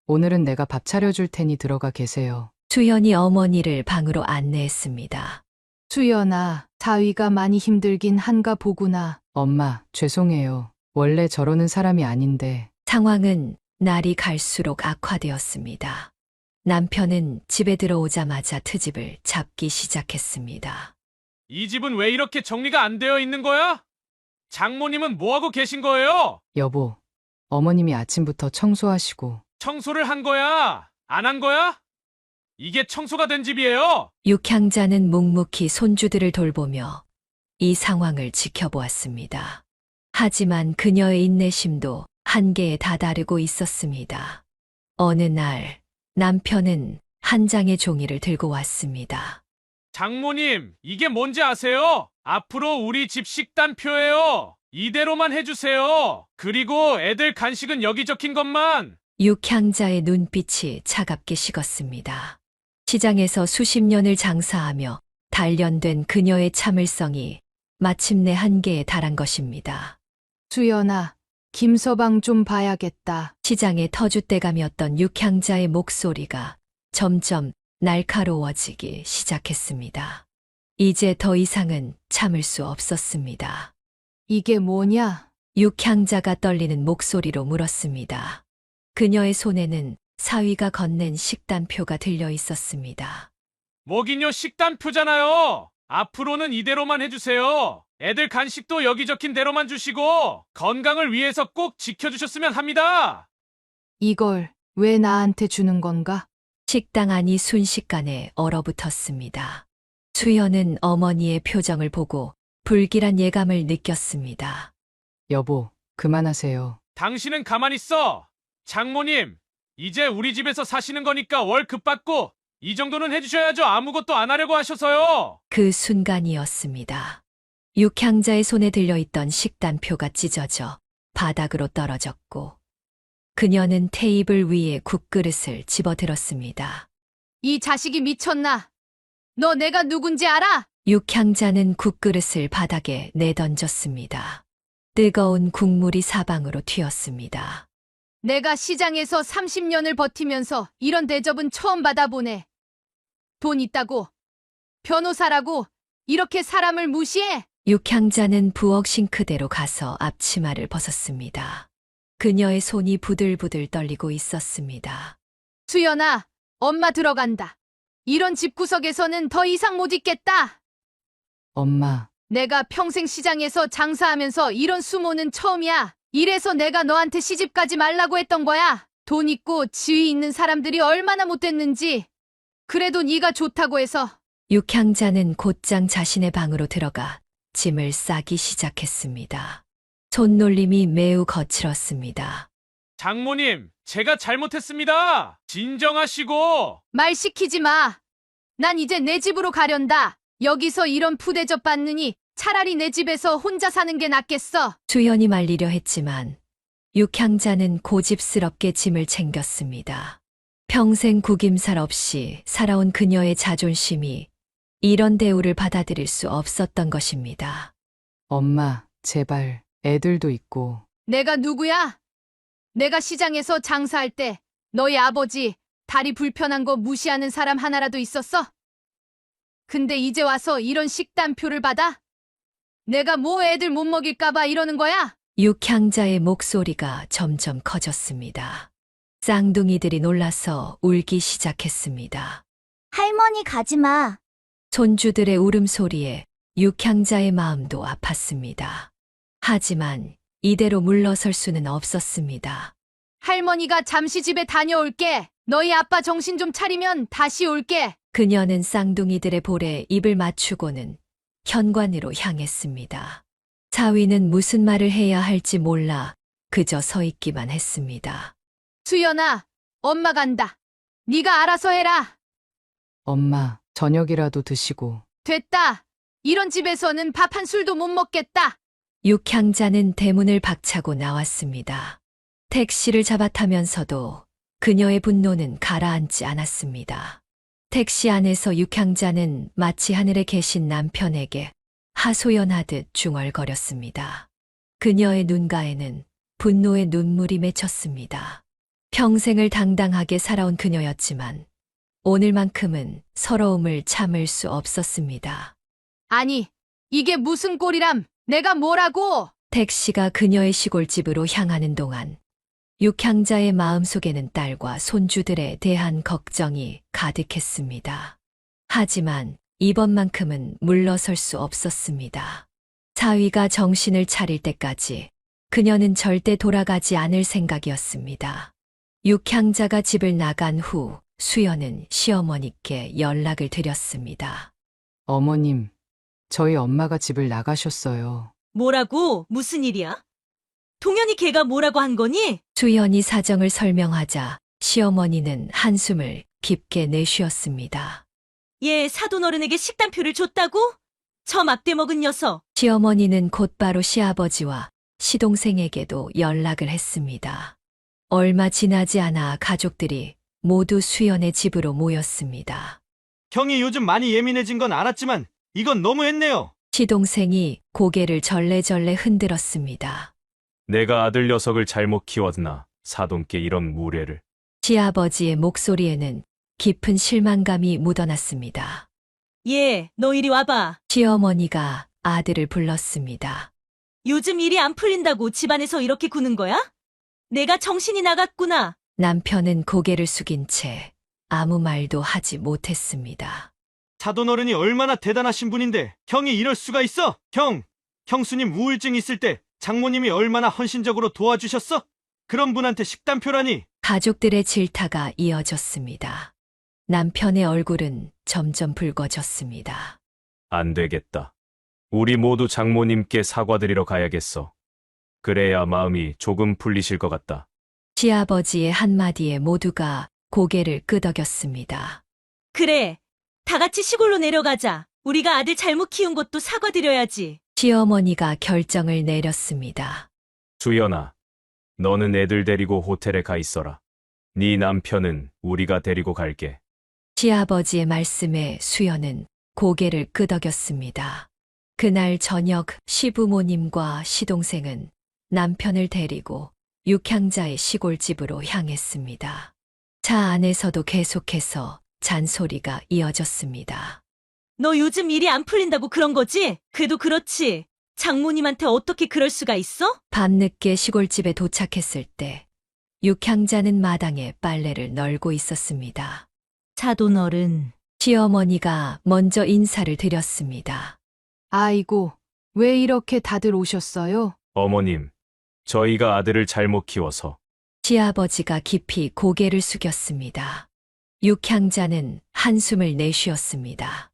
오늘은 내가 밥 차려줄 테니 들어가 계세요. 수연이 어머니를 방으로 안내했습니다. 수연아, 사위가 많이 힘들긴 한가 보구나. 엄마, 죄송해요. 원래 저러는 사람이 아닌데. 상황은 날이 갈수록 악화되었습니다. 남편은 집에 들어오자마자 트집을 잡기 시작했습니다. 이 집은 왜 이렇게 정리가 안 되어 있는 거야? 장모님은 뭐 하고 계신 거예요? 여보, 어머님이 아침부터 청소하시고. 청소를 한 거야? 안 한 거야? 이게 청소가 된 집이에요. 육향자는 묵묵히 손주들을 돌보며 이 상황을 지켜보았습니다. 하지만 그녀의 인내심도 한계에 다다르고 있었습니다. 어느 날 남편은 한 장의 종이를 들고 왔습니다. 장모님, 이게 뭔지 아세요? 앞으로 우리 집 식단표예요. 이대로만 해주세요. 그리고 애들 간식은 여기 적힌 것만. 육향자의 눈빛이 차갑게 식었습니다. 시장에서 수십 년을 장사하며 단련된 그녀의 참을성이 마침내 한계에 달한 것입니다. 수연아, 김서방 좀 봐야겠다. 시장의 터줏대감이었던 육향자의 목소리가 점점 날카로워지기 시작했습니다. 이제 더 이상은 참을 수 없었습니다. 이게 뭐냐? 육향자가 떨리는 목소리로 물었습니다. 그녀의 손에는 사위가 건넨 식단표가 들려 있었습니다. 뭐긴요, 식단표잖아요. 앞으로는 이대로만 해주세요. 애들 간식도 여기 적힌 대로만 주시고 건강을 위해서 꼭 지켜주셨으면 합니다. 이걸 왜 나한테 주는 건가? 식당 안이 순식간에 얼어붙었습니다. 수연은 어머니의 표정을 보고 불길한 예감을 느꼈습니다. 여보, 그만하세요. 당신은 가만히 있어. 장모님, 이제 우리 집에서 사시는 거니까 월급 받고 이 정도는 해주셔야죠. 아무것도 안 하려고 하셔서요. 그 순간이었습니다. 육향자의 손에 들려있던 식단표가 찢어져 바닥으로 떨어졌고 그녀는 테이블 위에 국그릇을 집어들었습니다. 이 자식이 미쳤나? 너 내가 누군지 알아? 육향자는 국그릇을 바닥에 내던졌습니다. 뜨거운 국물이 사방으로 튀었습니다. 내가 시장에서 30년을 버티면서 이런 대접은 처음 받아보네. 돈 있다고, 변호사라고 이렇게 사람을 무시해? 육향자는 부엌 싱크대로 가서 앞치마를 벗었습니다. 그녀의 손이 부들부들 떨리고 있었습니다. 수연아, 엄마 들어간다. 이런 집구석에서는 더 이상 못 있겠다. 엄마, 내가 평생 시장에서 장사하면서 이런 수모는 처음이야. 이래서 내가 너한테 시집가지 말라고 했던 거야. 돈 있고 지위 있는 사람들이 얼마나 못됐는지. 그래도 네가 좋다고 해서. 육향자는 곧장 자신의 방으로 들어가 짐을 싸기 시작했습니다. 손놀림이 매우 거칠었습니다. 장모님, 제가 잘못했습니다. 진정하시고. 말 시키지 마. 난 이제 내 집으로 가련다. 여기서 이런 푸대접 받느니 차라리 내 집에서 혼자 사는 게 낫겠어. 수연이 말리려 했지만 육향자는 고집스럽게 짐을 챙겼습니다. 평생 구김살 없이 살아온 그녀의 자존심이 이런 대우를 받아들일 수 없었던 것입니다. 엄마, 제발, 애들도 있고. 내가 누구야? 내가 시장에서 장사할 때 너희 아버지 다리 불편한 거 무시하는 사람 하나라도 있었어? 근데 이제 와서 이런 식단표를 받아? 내가 뭐 애들 못 먹일까봐 이러는 거야? 육향자의 목소리가 점점 커졌습니다. 쌍둥이들이 놀라서 울기 시작했습니다. 할머니 가지마. 손주들의 울음소리에 육향자의 마음도 아팠습니다. 하지만 이대로 물러설 수는 없었습니다. 할머니가 잠시 집에 다녀올게. 너희 아빠 정신 좀 차리면 다시 올게. 그녀는 쌍둥이들의 볼에 입을 맞추고는 현관으로 향했습니다. 사위는 무슨 말을 해야 할지 몰라 그저 서 있기만 했습니다. 수연아, 엄마 간다. 네가 알아서 해라. 엄마, 저녁이라도 드시고. 됐다. 이런 집에서는 밥 한 술도 못 먹겠다. 육향자는 대문을 박차고 나왔습니다. 택시를 잡아타면서도 그녀의 분노는 가라앉지 않았습니다. 택시 안에서 육향자는 마치 하늘에 계신 남편에게 하소연하듯 중얼거렸습니다. 그녀의 눈가에는 분노의 눈물이 맺혔습니다. 평생을 당당하게 살아온 그녀였지만 오늘만큼은 서러움을 참을 수 없었습니다. 아니, 이게 무슨 꼴이람? 내가 뭐라고? 택시가 그녀의 시골집으로 향하는 동안 육향자의 마음속에는 딸과 손주들에 대한 걱정이 가득했습니다. 하지만 이번만큼은 물러설 수 없었습니다. 사위가 정신을 차릴 때까지 그녀는 절대 돌아가지 않을 생각이었습니다. 육향자가 집을 나간 후 수연은 시어머니께 연락을 드렸습니다. 어머님, 저희 엄마가 집을 나가셨어요. 뭐라고? 무슨 일이야? 동현이 걔가 뭐라고 한 거니? 수연이 사정을 설명하자 시어머니는 한숨을 깊게 내쉬었습니다. 얘 사돈어른에게 식단표를 줬다고? 저 막대 먹은 녀석. 시어머니는 곧바로 시아버지와 시동생에게도 연락을 했습니다. 얼마 지나지 않아 가족들이 모두 수연의 집으로 모였습니다. 형이 요즘 많이 예민해진 건 알았지만 이건 너무했네요. 시동생이 고개를 절레절레 흔들었습니다. 내가 아들 녀석을 잘못 키웠나? 사돈께 이런 무례를. 시아버지의 목소리에는 깊은 실망감이 묻어났습니다. 얘, 너 이리 와봐. 시어머니가 아들을 불렀습니다. 요즘 일이 안 풀린다고 집안에서 이렇게 구는 거야? 내가 정신이 나갔구나. 남편은 고개를 숙인 채 아무 말도 하지 못했습니다. 사돈어른이 얼마나 대단하신 분인데 형이 이럴 수가 있어? 형수님 우울증 있을 때 장모님이 얼마나 헌신적으로 도와주셨어? 그런 분한테 식단표라니. 가족들의 질타가 이어졌습니다. 남편의 얼굴은 점점 붉어졌습니다. 안 되겠다. 우리 모두 장모님께 사과드리러 가야겠어. 그래야 마음이 조금 풀리실 것 같다. 시아버지의 한마디에 모두가 고개를 끄덕였습니다. 그래, 다 같이 시골로 내려가자. 우리가 아들 잘못 키운 것도 사과드려야지. 시어머니가 결정을 내렸습니다. 수연아, 너는 애들 데리고 호텔에 가 있어라. 네 남편은 우리가 데리고 갈게. 시아버지의 말씀에 수연은 고개를 끄덕였습니다. 그날 저녁 시부모님과 시동생은 남편을 데리고 육향자의 시골집으로 향했습니다. 차 안에서도 계속해서 잔소리가 이어졌습니다. 너 요즘 일이 안 풀린다고 그런 거지? 그래도 그렇지. 장모님한테 어떻게 그럴 수가 있어? 밤늦게 시골집에 도착했을 때 육향자는 마당에 빨래를 널고 있었습니다. 사돈어른. 시어머니가 먼저 인사를 드렸습니다. 아이고, 왜 이렇게 다들 오셨어요? 어머님, 저희가 아들을 잘못 키워서. 시아버지가 깊이 고개를 숙였습니다. 육향자는 한숨을 내쉬었습니다.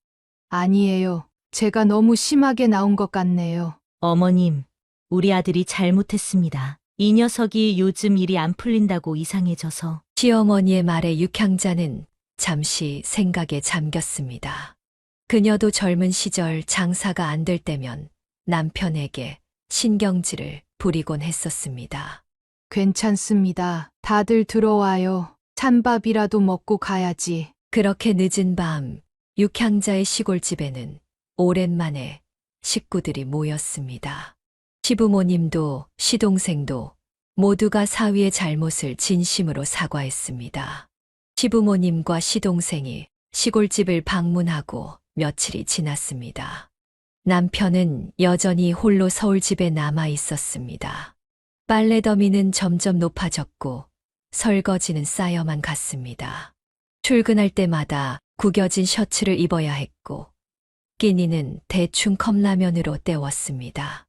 아니에요. 제가 너무 심하게 나온 것 같네요. 어머님, 우리 아들이 잘못했습니다. 이 녀석이 요즘 일이 안 풀린다고 이상해져서. 시어머니의 말에 육향자는 잠시 생각에 잠겼습니다. 그녀도 젊은 시절 장사가 안 될 때면 남편에게 신경질을 부리곤 했었습니다. 괜찮습니다. 다들 들어와요. 찬밥이라도 먹고 가야지. 그렇게 늦은 밤 육향자의 시골집에는 오랜만에 식구들이 모였습니다. 시부모님도 시동생도 모두가 사위의 잘못을 진심으로 사과했습니다. 시부모님과 시동생이 시골집을 방문하고 며칠이 지났습니다. 남편은 여전히 홀로 서울집에 남아 있었습니다. 빨래 더미는 점점 높아졌고 설거지는 쌓여만 갔습니다. 출근할 때마다 구겨진 셔츠를 입어야 했고 끼니는 대충 컵라면으로 때웠습니다.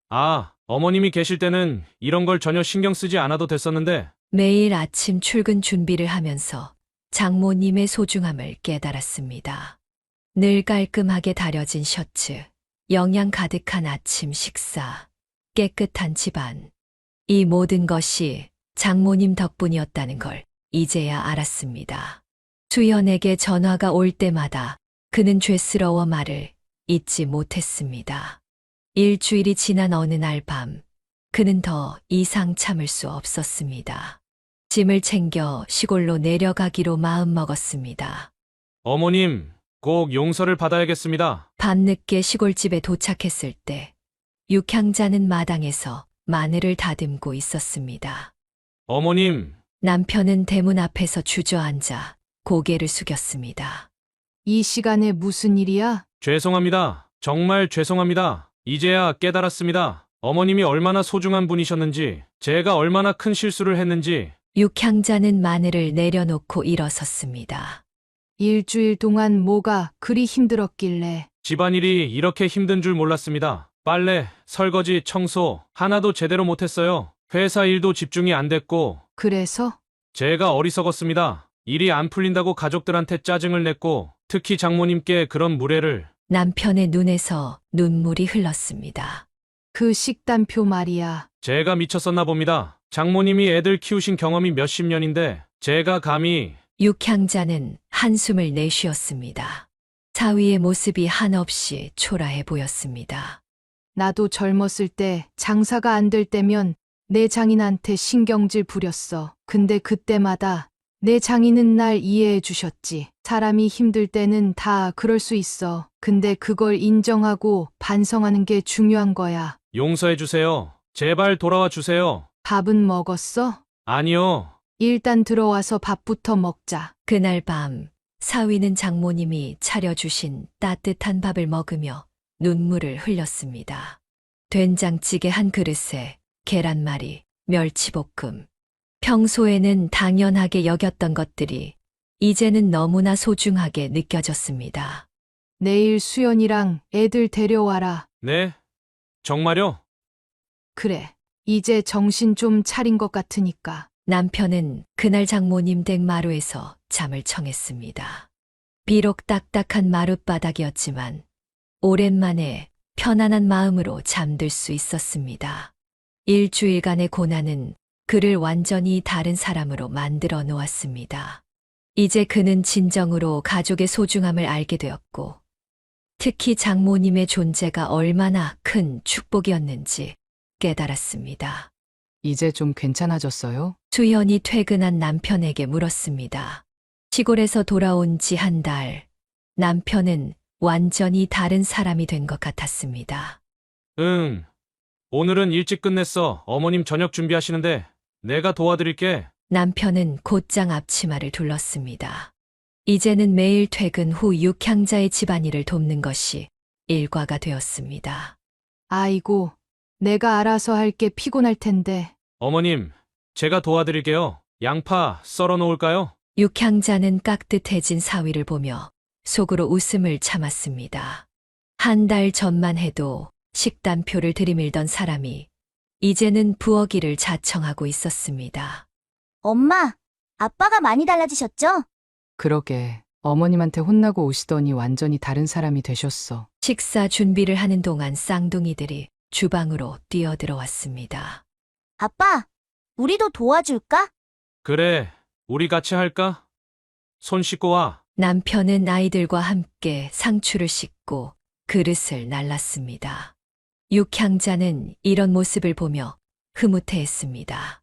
아, 어머님이 계실 때는 이런 걸 전혀 신경 쓰지 않아도 됐었는데. 매일 아침 출근 준비를 하면서 장모님의 소중함을 깨달았습니다. 늘 깔끔하게 다려진 셔츠, 영양 가득한 아침 식사, 깨끗한 집안. 이 모든 것이 장모님 덕분이었다는 걸 이제야 알았습니다. 수연에게 전화가 올 때마다 그는 죄스러워 말을 잊지 못했습니다. 일주일이 지난 어느 날 밤, 그는 더 이상 참을 수 없었습니다. 짐을 챙겨 시골로 내려가기로 마음먹었습니다. 어머님, 꼭 용서를 받아야겠습니다. 밤늦게 시골집에 도착했을 때 육향자는 마당에서 마늘을 다듬고 있었습니다. 어머님, 남편은 대문 앞에서 주저앉아 고개를 숙였습니다. 이 시간에 무슨 일이야? 죄송합니다. 정말 죄송합니다. 이제야 깨달았습니다. 어머님이 얼마나 소중한 분이셨는지, 제가 얼마나 큰 실수를 했는지. 육향자는 마늘을 내려놓고 일어섰습니다. 일주일 동안 뭐가 그리 힘들었길래. 집안일이 이렇게 힘든 줄 몰랐습니다. 빨래, 설거지, 청소 하나도 제대로 못했어요. 회사 일도 집중이 안 됐고. 그래서? 제가 어리석었습니다. 일이 안 풀린다고 가족들한테 짜증을 냈고, 특히 장모님께 그런 무례를. 남편의 눈에서 눈물이 흘렀습니다. 그 식단표 말이야. 제가 미쳤었나 봅니다. 장모님이 애들 키우신 경험이 몇십 년인데 제가 감히. 육향자는 한숨을 내쉬었습니다. 사위의 모습이 한없이 초라해 보였습니다. 나도 젊었을 때 장사가 안 될 때면 내 장인한테 신경질 부렸어. 근데 그때마다 내 장인은 날 이해해 주셨지. 사람이 힘들 때는 다 그럴 수 있어. 근데 그걸 인정하고 반성하는 게 중요한 거야. 용서해 주세요. 제발 돌아와 주세요. 밥은 먹었어? 아니요. 일단 들어와서 밥부터 먹자. 그날 밤 사위는 장모님이 차려주신 따뜻한 밥을 먹으며 눈물을 흘렸습니다. 된장찌개 한 그릇에 계란말이, 멸치볶음. 평소에는 당연하게 여겼던 것들이 이제는 너무나 소중하게 느껴졌습니다. 내일 수연이랑 애들 데려와라. 네? 정말요? 그래. 이제 정신 좀 차린 것 같으니까. 남편은 그날 장모님 댁 마루에서 잠을 청했습니다. 비록 딱딱한 마룻바닥이었지만 오랜만에 편안한 마음으로 잠들 수 있었습니다. 일주일간의 고난은 그를 완전히 다른 사람으로 만들어 놓았습니다. 이제 그는 진정으로 가족의 소중함을 알게 되었고, 특히 장모님의 존재가 얼마나 큰 축복이었는지 깨달았습니다. 이제 좀 괜찮아졌어요? 수연이 퇴근한 남편에게 물었습니다. 시골에서 돌아온 지 한 달, 남편은 완전히 다른 사람이 된 것 같았습니다. 응. 오늘은 일찍 끝냈어. 어머님 저녁 준비하시는데 내가 도와드릴게. 남편은 곧장 앞치마를 둘렀습니다. 이제는 매일 퇴근 후 육향자의 집안일을 돕는 것이 일과가 되었습니다. 아이고, 내가 알아서 할게. 피곤할 텐데. 어머님, 제가 도와드릴게요. 양파 썰어 놓을까요? 육향자는 깍듯해진 사위를 보며 속으로 웃음을 참았습니다. 한 달 전만 해도 식단표를 들이밀던 사람이 이제는 부엌일을 자청하고 있었습니다. 엄마, 아빠가 많이 달라지셨죠? 그러게. 어머님한테 혼나고 오시더니 완전히 다른 사람이 되셨어. 식사 준비를 하는 동안 쌍둥이들이 주방으로 뛰어들어왔습니다. 아빠, 우리도 도와줄까? 그래, 우리 같이 할까? 손 씻고 와. 남편은 아이들과 함께 상추를 씻고 그릇을 날랐습니다. 육향자는 이런 모습을 보며 흐뭇해했습니다.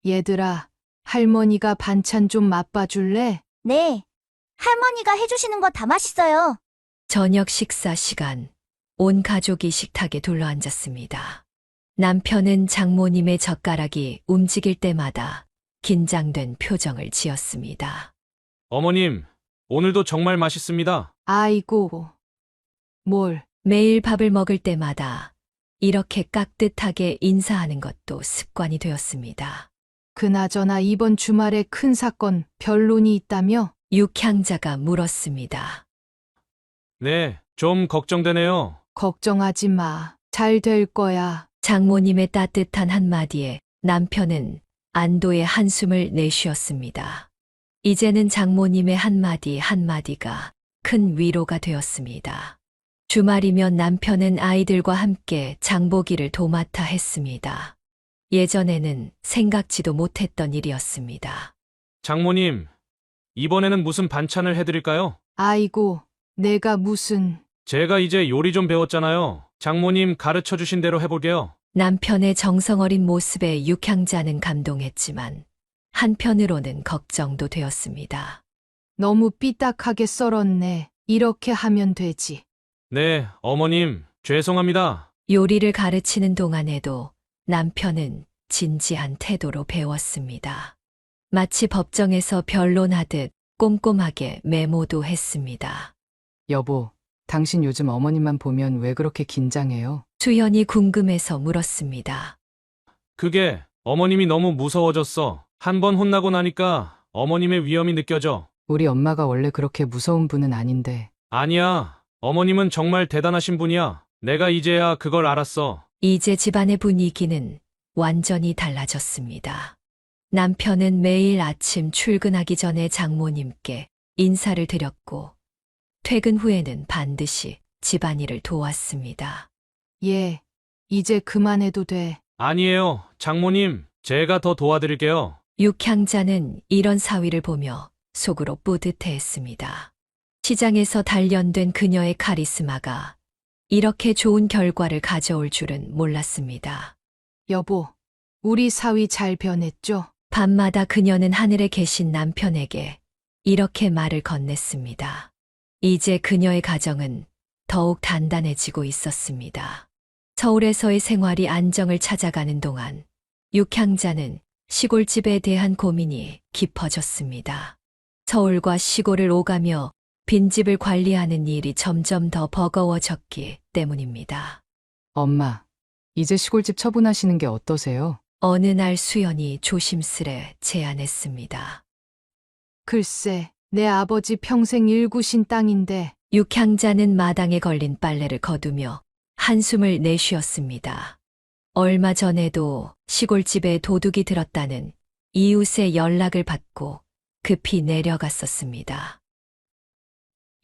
얘들아, 할머니가 반찬 좀 맛봐줄래? 네. 할머니가 해주시는 거 다 맛있어요. 저녁 식사 시간, 온 가족이 식탁에 둘러앉았습니다. 남편은 장모님의 젓가락이 움직일 때마다 긴장된 표정을 지었습니다. 어머님, 오늘도 정말 맛있습니다. 아이고. 뭘. 매일 밥을 먹을 때마다 이렇게 깍듯하게 인사하는 것도 습관이 되었습니다. 그나저나 이번 주말에 큰 사건 변론이 있다며? 육향자가 물었습니다. 네, 좀 걱정되네요. 걱정하지 마. 잘 될 거야. 장모님의 따뜻한 한마디에 남편은 안도의 한숨을 내쉬었습니다. 이제는 장모님의 한마디 한마디가 큰 위로가 되었습니다. 주말이면 남편은 아이들과 함께 장보기를 도맡아 했습니다. 예전에는 생각지도 못했던 일이었습니다. 장모님, 이번에는 무슨 반찬을 해드릴까요? 아이고, 내가 무슨. 제가 이제 요리 좀 배웠잖아요. 장모님 가르쳐 주신 대로 해볼게요. 남편의 정성 어린 모습에 육향자는 감동했지만 한편으로는 걱정도 되었습니다. 너무 삐딱하게 썰었네. 이렇게 하면 되지. 네, 어머님, 죄송합니다. 요리를 가르치는 동안에도 남편은 진지한 태도로 배웠습니다. 마치 법정에서 변론하듯 꼼꼼하게 메모도 했습니다. 여보, 당신 요즘 어머님만 보면 왜 그렇게 긴장해요? 수연이 궁금해서 물었습니다. 그게 어머님이 너무 무서워졌어. 한 번 혼나고 나니까 어머님의 위험이 느껴져. 우리 엄마가 원래 그렇게 무서운 분은 아닌데. 아니야. 어머님은 정말 대단하신 분이야. 내가 이제야 그걸 알았어. 이제 집안의 분위기는 완전히 달라졌습니다. 남편은 매일 아침 출근하기 전에 장모님께 인사를 드렸고 퇴근 후에는 반드시 집안일을 도왔습니다. 예, 이제 그만해도 돼. 아니에요. 장모님, 제가 더 도와드릴게요. 육향자는 이런 사위를 보며 속으로 뿌듯해했습니다. 시장에서 단련된 그녀의 카리스마가 이렇게 좋은 결과를 가져올 줄은 몰랐습니다. 여보, 우리 사위 잘 변했죠? 밤마다 그녀는 하늘에 계신 남편에게 이렇게 말을 건넸습니다. 이제 그녀의 가정은 더욱 단단해지고 있었습니다. 서울에서의 생활이 안정을 찾아가는 동안 육향자는 시골집에 대한 고민이 깊어졌습니다. 서울과 시골을 오가며 빈집을 관리하는 일이 점점 더 버거워졌기 때문입니다. 엄마, 이제 시골집 처분하시는 게 어떠세요? 어느 날 수연이 조심스레 제안했습니다. 글쎄, 내 아버지 평생 일구신 땅인데 육향자는 마당에 걸린 빨래를 거두며 한숨을 내쉬었습니다. 얼마 전에도 시골집에 도둑이 들었다는 이웃의 연락을 받고 급히 내려갔었습니다.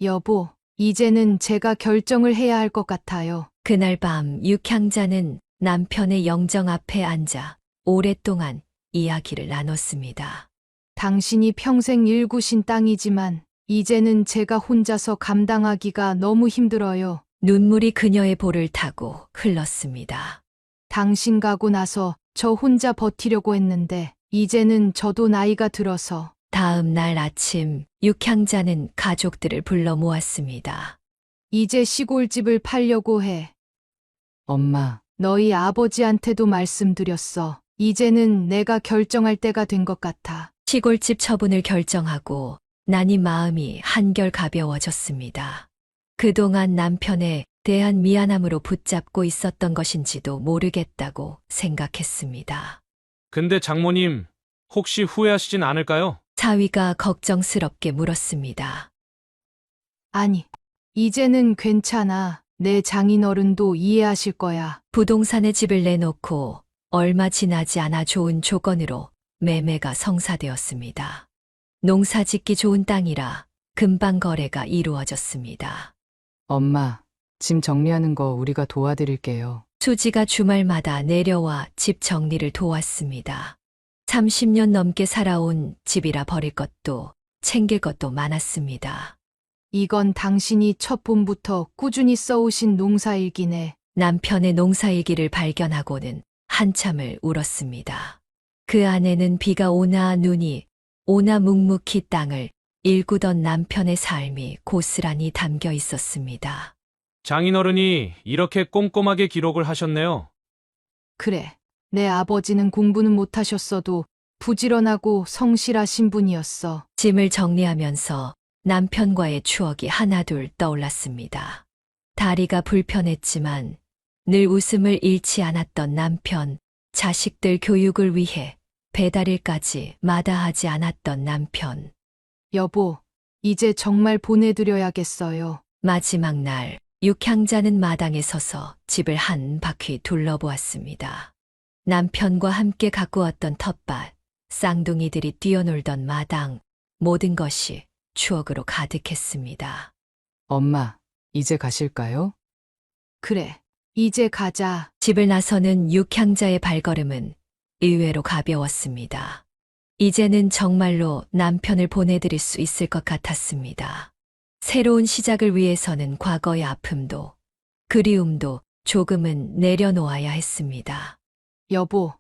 여보, 이제는 제가 결정을 해야 할 것 같아요. 그날 밤 육향자는 남편의 영정 앞에 앉아 오랫동안 이야기를 나눴습니다. 당신이 평생 일구신 땅이지만 이제는 제가 혼자서 감당하기가 너무 힘들어요. 눈물이 그녀의 볼을 타고 흘렀습니다. 당신 가고 나서 저 혼자 버티려고 했는데 이제는 저도 나이가 들어서. 다음 날 아침 육향자는 가족들을 불러 모았습니다. 이제 시골집을 팔려고 해. 엄마, 너희 아버지한테도 말씀드렸어. 이제는 내가 결정할 때가 된 것 같아. 시골집 처분을 결정하고 나니 마음이 한결 가벼워졌습니다. 그동안 남편에 대한 미안함으로 붙잡고 있었던 것인지도 모르겠다고 생각했습니다. 근데 장모님, 혹시 후회하시진 않을까요? 사위가 걱정스럽게 물었습니다. 아니, 이제는 괜찮아. 내 장인어른도 이해하실 거야. 부동산에 집을 내놓고 얼마 지나지 않아 좋은 조건으로 매매가 성사되었습니다. 농사짓기 좋은 땅이라 금방 거래가 이루어졌습니다. 엄마, 짐 정리하는 거 우리가 도와드릴게요. 수지가 주말마다 내려와 집 정리를 도왔습니다. 30년 넘게 살아온 집이라 버릴 것도 챙길 것도 많았습니다. 이건 당신이 첫 봄부터 꾸준히 써오신 농사일기네. 남편의 농사일기를 발견하고는 한참을 울었습니다. 그 안에는 비가 오나 눈이 오나 묵묵히 땅을 일구던 남편의 삶이 고스란히 담겨 있었습니다. 장인어른이 이렇게 꼼꼼하게 기록을 하셨네요. 그래, 내 아버지는 공부는 못하셨어도 부지런하고 성실하신 분이었어. 짐을 정리하면서 남편과의 추억이 하나둘 떠올랐습니다. 다리가 불편했지만 늘 웃음을 잃지 않았던 남편, 자식들 교육을 위해 배달일까지 마다하지 않았던 남편. 여보, 이제 정말 보내드려야겠어요. 마지막 날 육향자는 마당에 서서 집을 한 바퀴 둘러보았습니다. 남편과 함께 가꾸었던 텃밭, 쌍둥이들이 뛰어놀던 마당, 모든 것이 추억으로 가득했습니다. 엄마, 이제 가실까요? 그래, 이제 가자. 집을 나서는 육향자의 발걸음은 의외로 가벼웠습니다. 이제는 정말로 남편을 보내드릴 수 있을 것 같았습니다. 새로운 시작을 위해서는 과거의 아픔도 그리움도 조금은 내려놓아야 했습니다. 여보,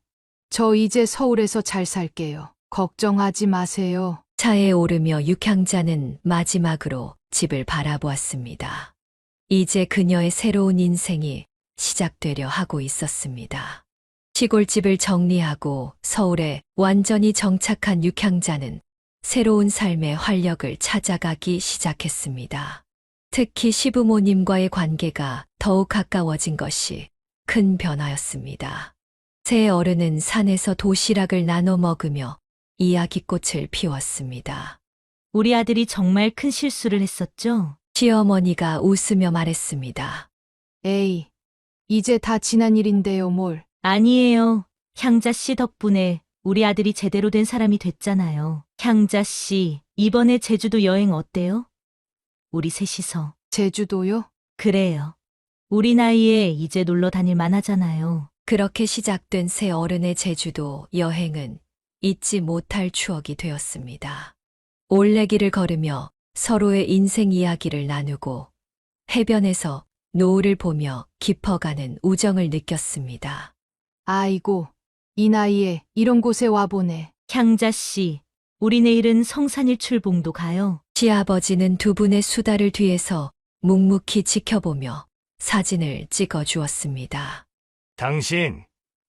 저 이제 서울에서 잘 살게요. 걱정하지 마세요. 차에 오르며 육향자는 마지막으로 집을 바라보았습니다. 이제 그녀의 새로운 인생이 시작되려 하고 있었습니다. 시골집을 정리하고 서울에 완전히 정착한 육향자는 새로운 삶의 활력을 찾아가기 시작했습니다. 특히 시부모님과의 관계가 더욱 가까워진 것이 큰 변화였습니다. 새 어른은 산에서 도시락을 나눠 먹으며 이야기꽃을 피웠습니다. 우리 아들이 정말 큰 실수를 했었죠? 시어머니가 웃으며 말했습니다. 에이, 이제 다 지난 일인데요, 뭘. 아니에요. 향자 씨 덕분에 우리 아들이 제대로 된 사람이 됐잖아요. 향자 씨, 이번에 제주도 여행 어때요? 우리 셋이서. 제주도요? 그래요. 우리 나이에 이제 놀러 다닐 만하잖아요. 그렇게 시작된 새 어른의 제주도 여행은 잊지 못할 추억이 되었습니다. 올레길을 걸으며 서로의 인생 이야기를 나누고 해변에서 노을을 보며 깊어가는 우정을 느꼈습니다. 아이고, 이 나이에 이런 곳에 와보네. 향자 씨, 우리 내일은 성산일출봉도 가요. 시아버지는 두 분의 수다를 뒤에서 묵묵히 지켜보며 사진을 찍어 주었습니다. 당신,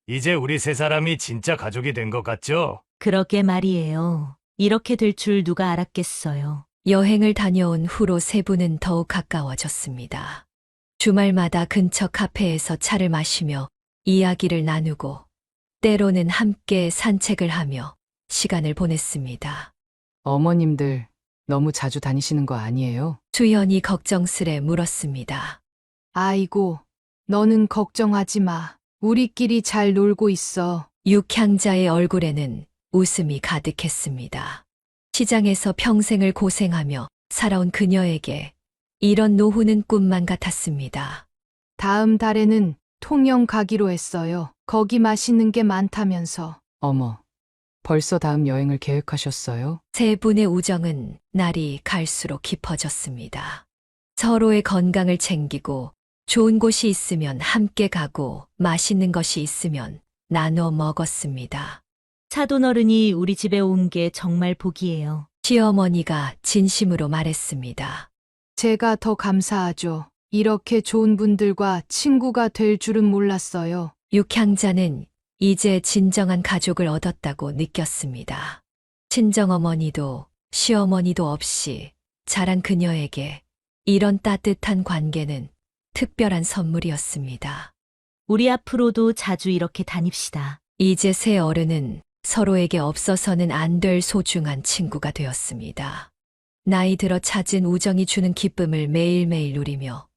이제 우리 세 사람이 진짜 가족이 된 것 같죠? 그러게 말이에요. 이렇게 될 줄 누가 알았겠어요. 여행을 다녀온 후로 세 분은 더욱 가까워졌습니다. 주말마다 근처 카페에서 차를 마시며 이야기를 나누고 때로는 함께 산책을 하며 시간을 보냈습니다. 어머님들 너무 자주 다니시는 거 아니에요? 수연이 걱정스레 물었습니다. 아이고, 너는 걱정하지 마. 우리끼리 잘 놀고 있어. 육향자의 얼굴에는 웃음이 가득했습니다. 시장에서 평생을 고생하며 살아온 그녀에게 이런 노후는 꿈만 같았습니다. 다음 달에는 통영 가기로 했어요. 거기 맛있는 게 많다면서. 어머, 벌써 다음 여행을 계획하셨어요? 세 분의 우정은 날이 갈수록 깊어졌습니다. 서로의 건강을 챙기고 좋은 곳이 있으면 함께 가고 맛있는 것이 있으면 나눠 먹었습니다. 사돈어른이 우리 집에 온 게 정말 복이에요. 시어머니가 진심으로 말했습니다. 제가 더 감사하죠. 이렇게 좋은 분들과 친구가 될 줄은 몰랐어요. 육향자는 이제 진정한 가족을 얻었다고 느꼈습니다. 친정어머니도 시어머니도 없이 자란 그녀에게 이런 따뜻한 관계는 특별한 선물이었습니다. 우리 앞으로도 자주 이렇게 다닙시다. 이제 새 어른은 서로에게 없어서는 안 될 소중한 친구가 되었습니다. 나이 들어 찾은 우정이 주는 기쁨을 매일매일 누리며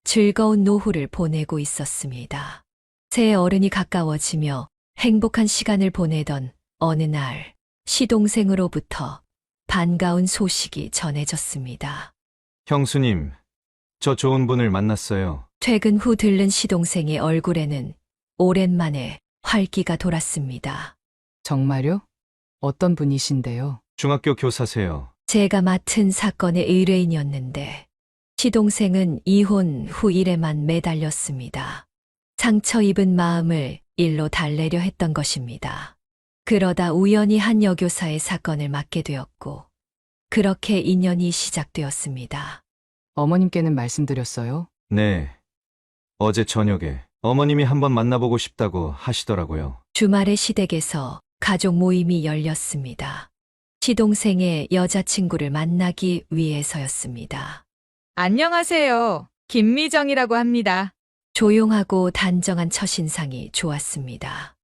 즐거운 노후를 보내고 있었습니다. 새 어른이 가까워지며 행복한 시간을 보내던 어느 날 시동생으로부터 반가운 소식이 전해졌습니다. 형수님, 저 좋은 분을 만났어요. 퇴근 후 들른 시동생의 얼굴에는 오랜만에 활기가 돌았습니다. 정말요? 어떤 분이신데요? 중학교 교사세요. 제가 맡은 사건의 의뢰인이었는데 시동생은 이혼 후 일에만 매달렸습니다. 상처 입은 마음을 일로 달래려 했던 것입니다. 그러다 우연히 한 여교사의 사건을 맡게 되었고 그렇게 인연이 시작되었습니다. 어머님께는 말씀드렸어요? 네. 어제 저녁에 어머님이 한번 만나보고 싶다고 하시더라고요. 주말의 시댁에서 가족 모임이 열렸습니다. 시동생의 여자친구를 만나기 위해서였습니다. 안녕하세요. 김미정이라고 합니다. 조용하고 단정한 첫인상이 좋았습니다.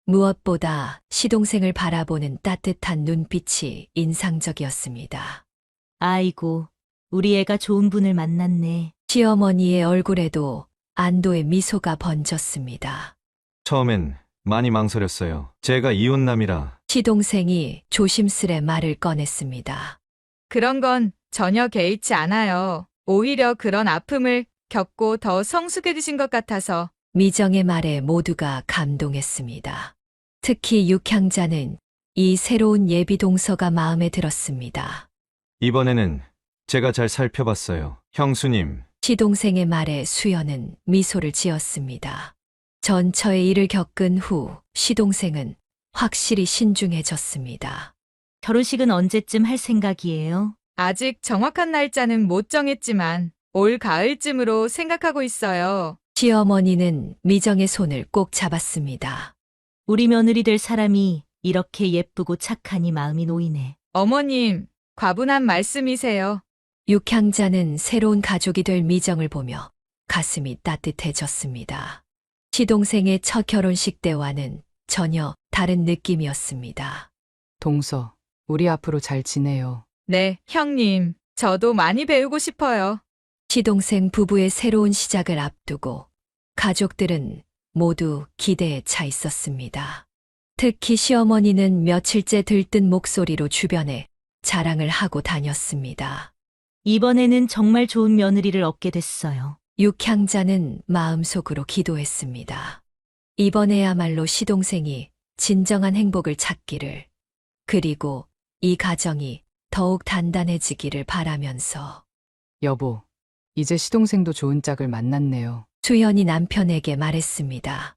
무엇보다 시동생을 바라보는 따뜻한 눈빛이 인상적이었습니다. 아이고, 우리 애가 좋은 분을 만났네. 시어머니의 얼굴에도 안도의 미소가 번졌습니다. 처음엔 많이 망설였어요. 제가 이혼남이라. 시동생이 조심스레 말을 꺼냈습니다. 그런 건 전혀 개의치 않아요. 오히려 그런 아픔을 겪고 더 성숙해지신 것 같아서. 미정의 말에 모두가 감동했습니다. 특히 육향자는 이 새로운 예비 동서가 마음에 들었습니다. 이번에는 제가 잘 살펴봤어요. 형수님. 시동생의 말에 수연은 미소를 지었습니다. 전처의 일을 겪은 후 시동생은 확실히 신중해졌습니다. 결혼식은 언제쯤 할 생각이에요? 아직 정확한 날짜는 못 정했지만 올 가을쯤으로 생각하고 있어요. 시어머니는 미정의 손을 꼭 잡았습니다. 우리 며느리 될 사람이 이렇게 예쁘고 착하니 마음이 놓이네. 어머님, 과분한 말씀이세요. 육향자는 새로운 가족이 될 미정을 보며 가슴이 따뜻해졌습니다. 시동생의 첫 결혼식 때와는 전혀 다른 느낌이었습니다. 동서, 우리 앞으로 잘 지내요. 네, 형님. 저도 많이 배우고 싶어요. 시동생 부부의 새로운 시작을 앞두고 가족들은 모두 기대에 차 있었습니다. 특히 시어머니는 며칠째 들뜬 목소리로 주변에 자랑을 하고 다녔습니다. 이번에는 정말 좋은 며느리를 얻게 됐어요. 육향자는 마음속으로 기도했습니다. 이번에야말로 시동생이 진정한 행복을 찾기를, 그리고 이 가정이 더욱 단단해지기를 바라면서. 여보, 이제 시동생도 좋은 짝을 만났네요. 수연이 남편에게 말했습니다.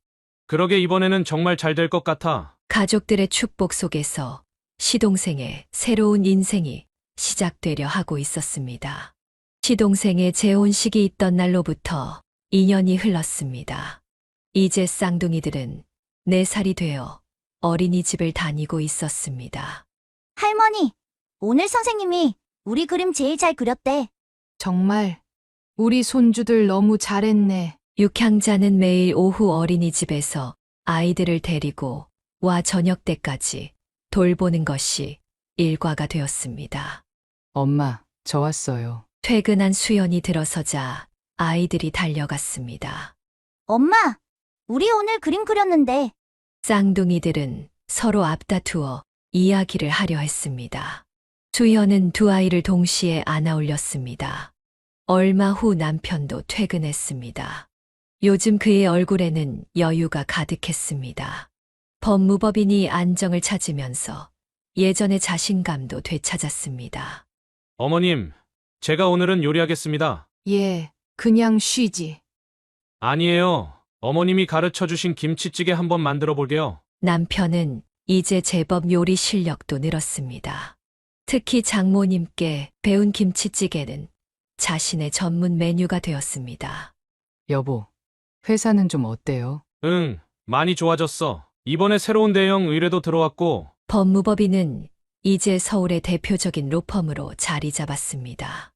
그러게 이번에는 정말 잘 될 것 같아. 가족들의 축복 속에서 시동생의 새로운 인생이 시작되려 하고 있었습니다. 시동생의 재혼식이 있던 날로부터 2년이 흘렀습니다. 이제 쌍둥이들은 4살이 되어 어린이집을 다니고 있었습니다. 할머니, 오늘 선생님이 우리 그림 제일 잘 그렸대. 정말 우리 손주들 너무 잘했네. 육향자는 매일 오후 어린이집에서 아이들을 데리고 와 저녁 때까지 돌보는 것이 일과가 되었습니다. 엄마, 저 왔어요. 퇴근한 수연이 들어서자 아이들이 달려갔습니다. 엄마, 우리 오늘 그림 그렸는데. 쌍둥이들은 서로 앞다투어 이야기를 하려 했습니다. 수연은 두 아이를 동시에 안아 올렸습니다. 얼마 후 남편도 퇴근했습니다. 요즘 그의 얼굴에는 여유가 가득했습니다. 법무법인이 안정을 찾으면서 예전의 자신감도 되찾았습니다. 어머님, 제가 오늘은 요리하겠습니다. 예, 그냥 쉬지. 아니에요. 어머님이 가르쳐 주신 김치찌개 한번 만들어 볼게요. 남편은 이제 제법 요리 실력도 늘었습니다. 특히 장모님께 배운 김치찌개는 자신의 전문 메뉴가 되었습니다. 여보, 회사는 좀 어때요? 응, 많이 좋아졌어. 이번에 새로운 대형 의뢰도 들어왔고. 법무법인은 이제 서울의 대표적인 로펌으로 자리 잡았습니다.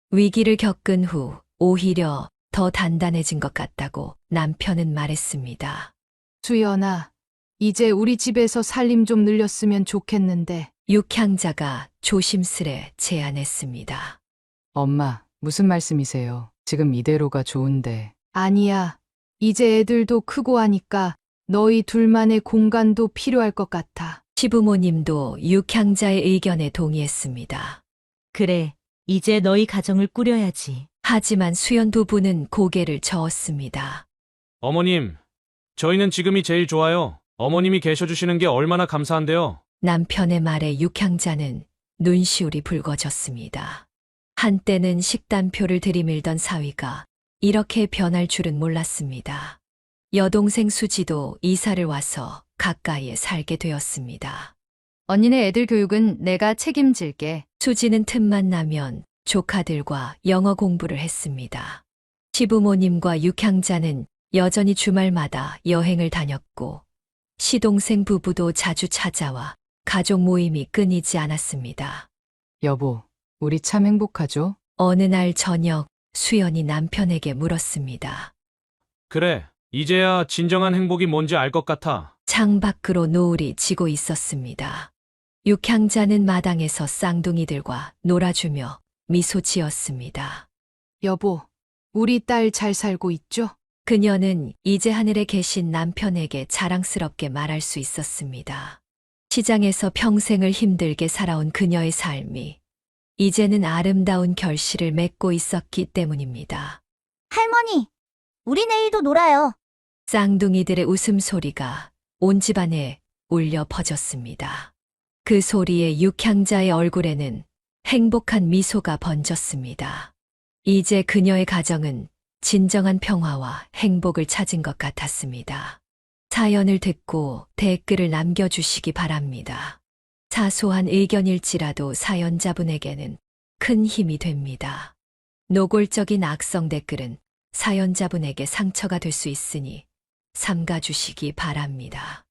위기를 겪은 후 오히려 더 단단해진 것 같다고 남편은 말했습니다. 수연아, 이제 우리 집에서 살림 좀 늘렸으면 좋겠는데. 육향자가 조심스레 제안했습니다. 엄마, 무슨 말씀이세요? 지금 이대로가 좋은데. 아니야. 이제 애들도 크고 하니까 너희 둘만의 공간도 필요할 것 같아. 시부모님도 육향자의 의견에 동의했습니다. 그래, 이제 너희 가정을 꾸려야지. 하지만 수연 부부는 고개를 저었습니다. 어머님, 저희는 지금이 제일 좋아요. 어머님이 계셔주시는 게 얼마나 감사한데요. 남편의 말에 육향자는 눈시울이 붉어졌습니다. 한때는 식단표를 들이밀던 사위가 이렇게 변할 줄은 몰랐습니다. 여동생 수지도 이사를 와서 가까이에 살게 되었습니다. 언니네 애들 교육은 내가 책임질게. 수지는 틈만 나면 조카들과 영어 공부를 했습니다. 시부모님과 육향자는 여전히 주말마다 여행을 다녔고 시동생 부부도 자주 찾아와 가족 모임이 끊이지 않았습니다. 여보, 우리 참 행복하죠? 어느 날 저녁 수연이 남편에게 물었습니다. 그래, 이제야 진정한 행복이 뭔지 알 것 같아. 창 밖으로 노을이 지고 있었습니다. 육향자는 마당에서 쌍둥이들과 놀아주며 미소 지었습니다. 여보, 우리 딸 잘 살고 있죠? 그녀는 이제 하늘에 계신 남편에게 자랑스럽게 말할 수 있었습니다. 시장에서 평생을 힘들게 살아온 그녀의 삶이 이제는 아름다운 결실을 맺고 있었기 때문입니다. 할머니, 우리 내일도 놀아요. 쌍둥이들의 웃음소리가 온 집안에 울려 퍼졌습니다. 그 소리에 육향자의 얼굴에는 행복한 미소가 번졌습니다. 이제 그녀의 가정은 진정한 평화와 행복을 찾은 것 같았습니다. 사연을 듣고 댓글을 남겨주시기 바랍니다. 사소한 의견일지라도 사연자분에게는 큰 힘이 됩니다. 노골적인 악성 댓글은 사연자분에게 상처가 될 수 있으니 삼가주시기 바랍니다.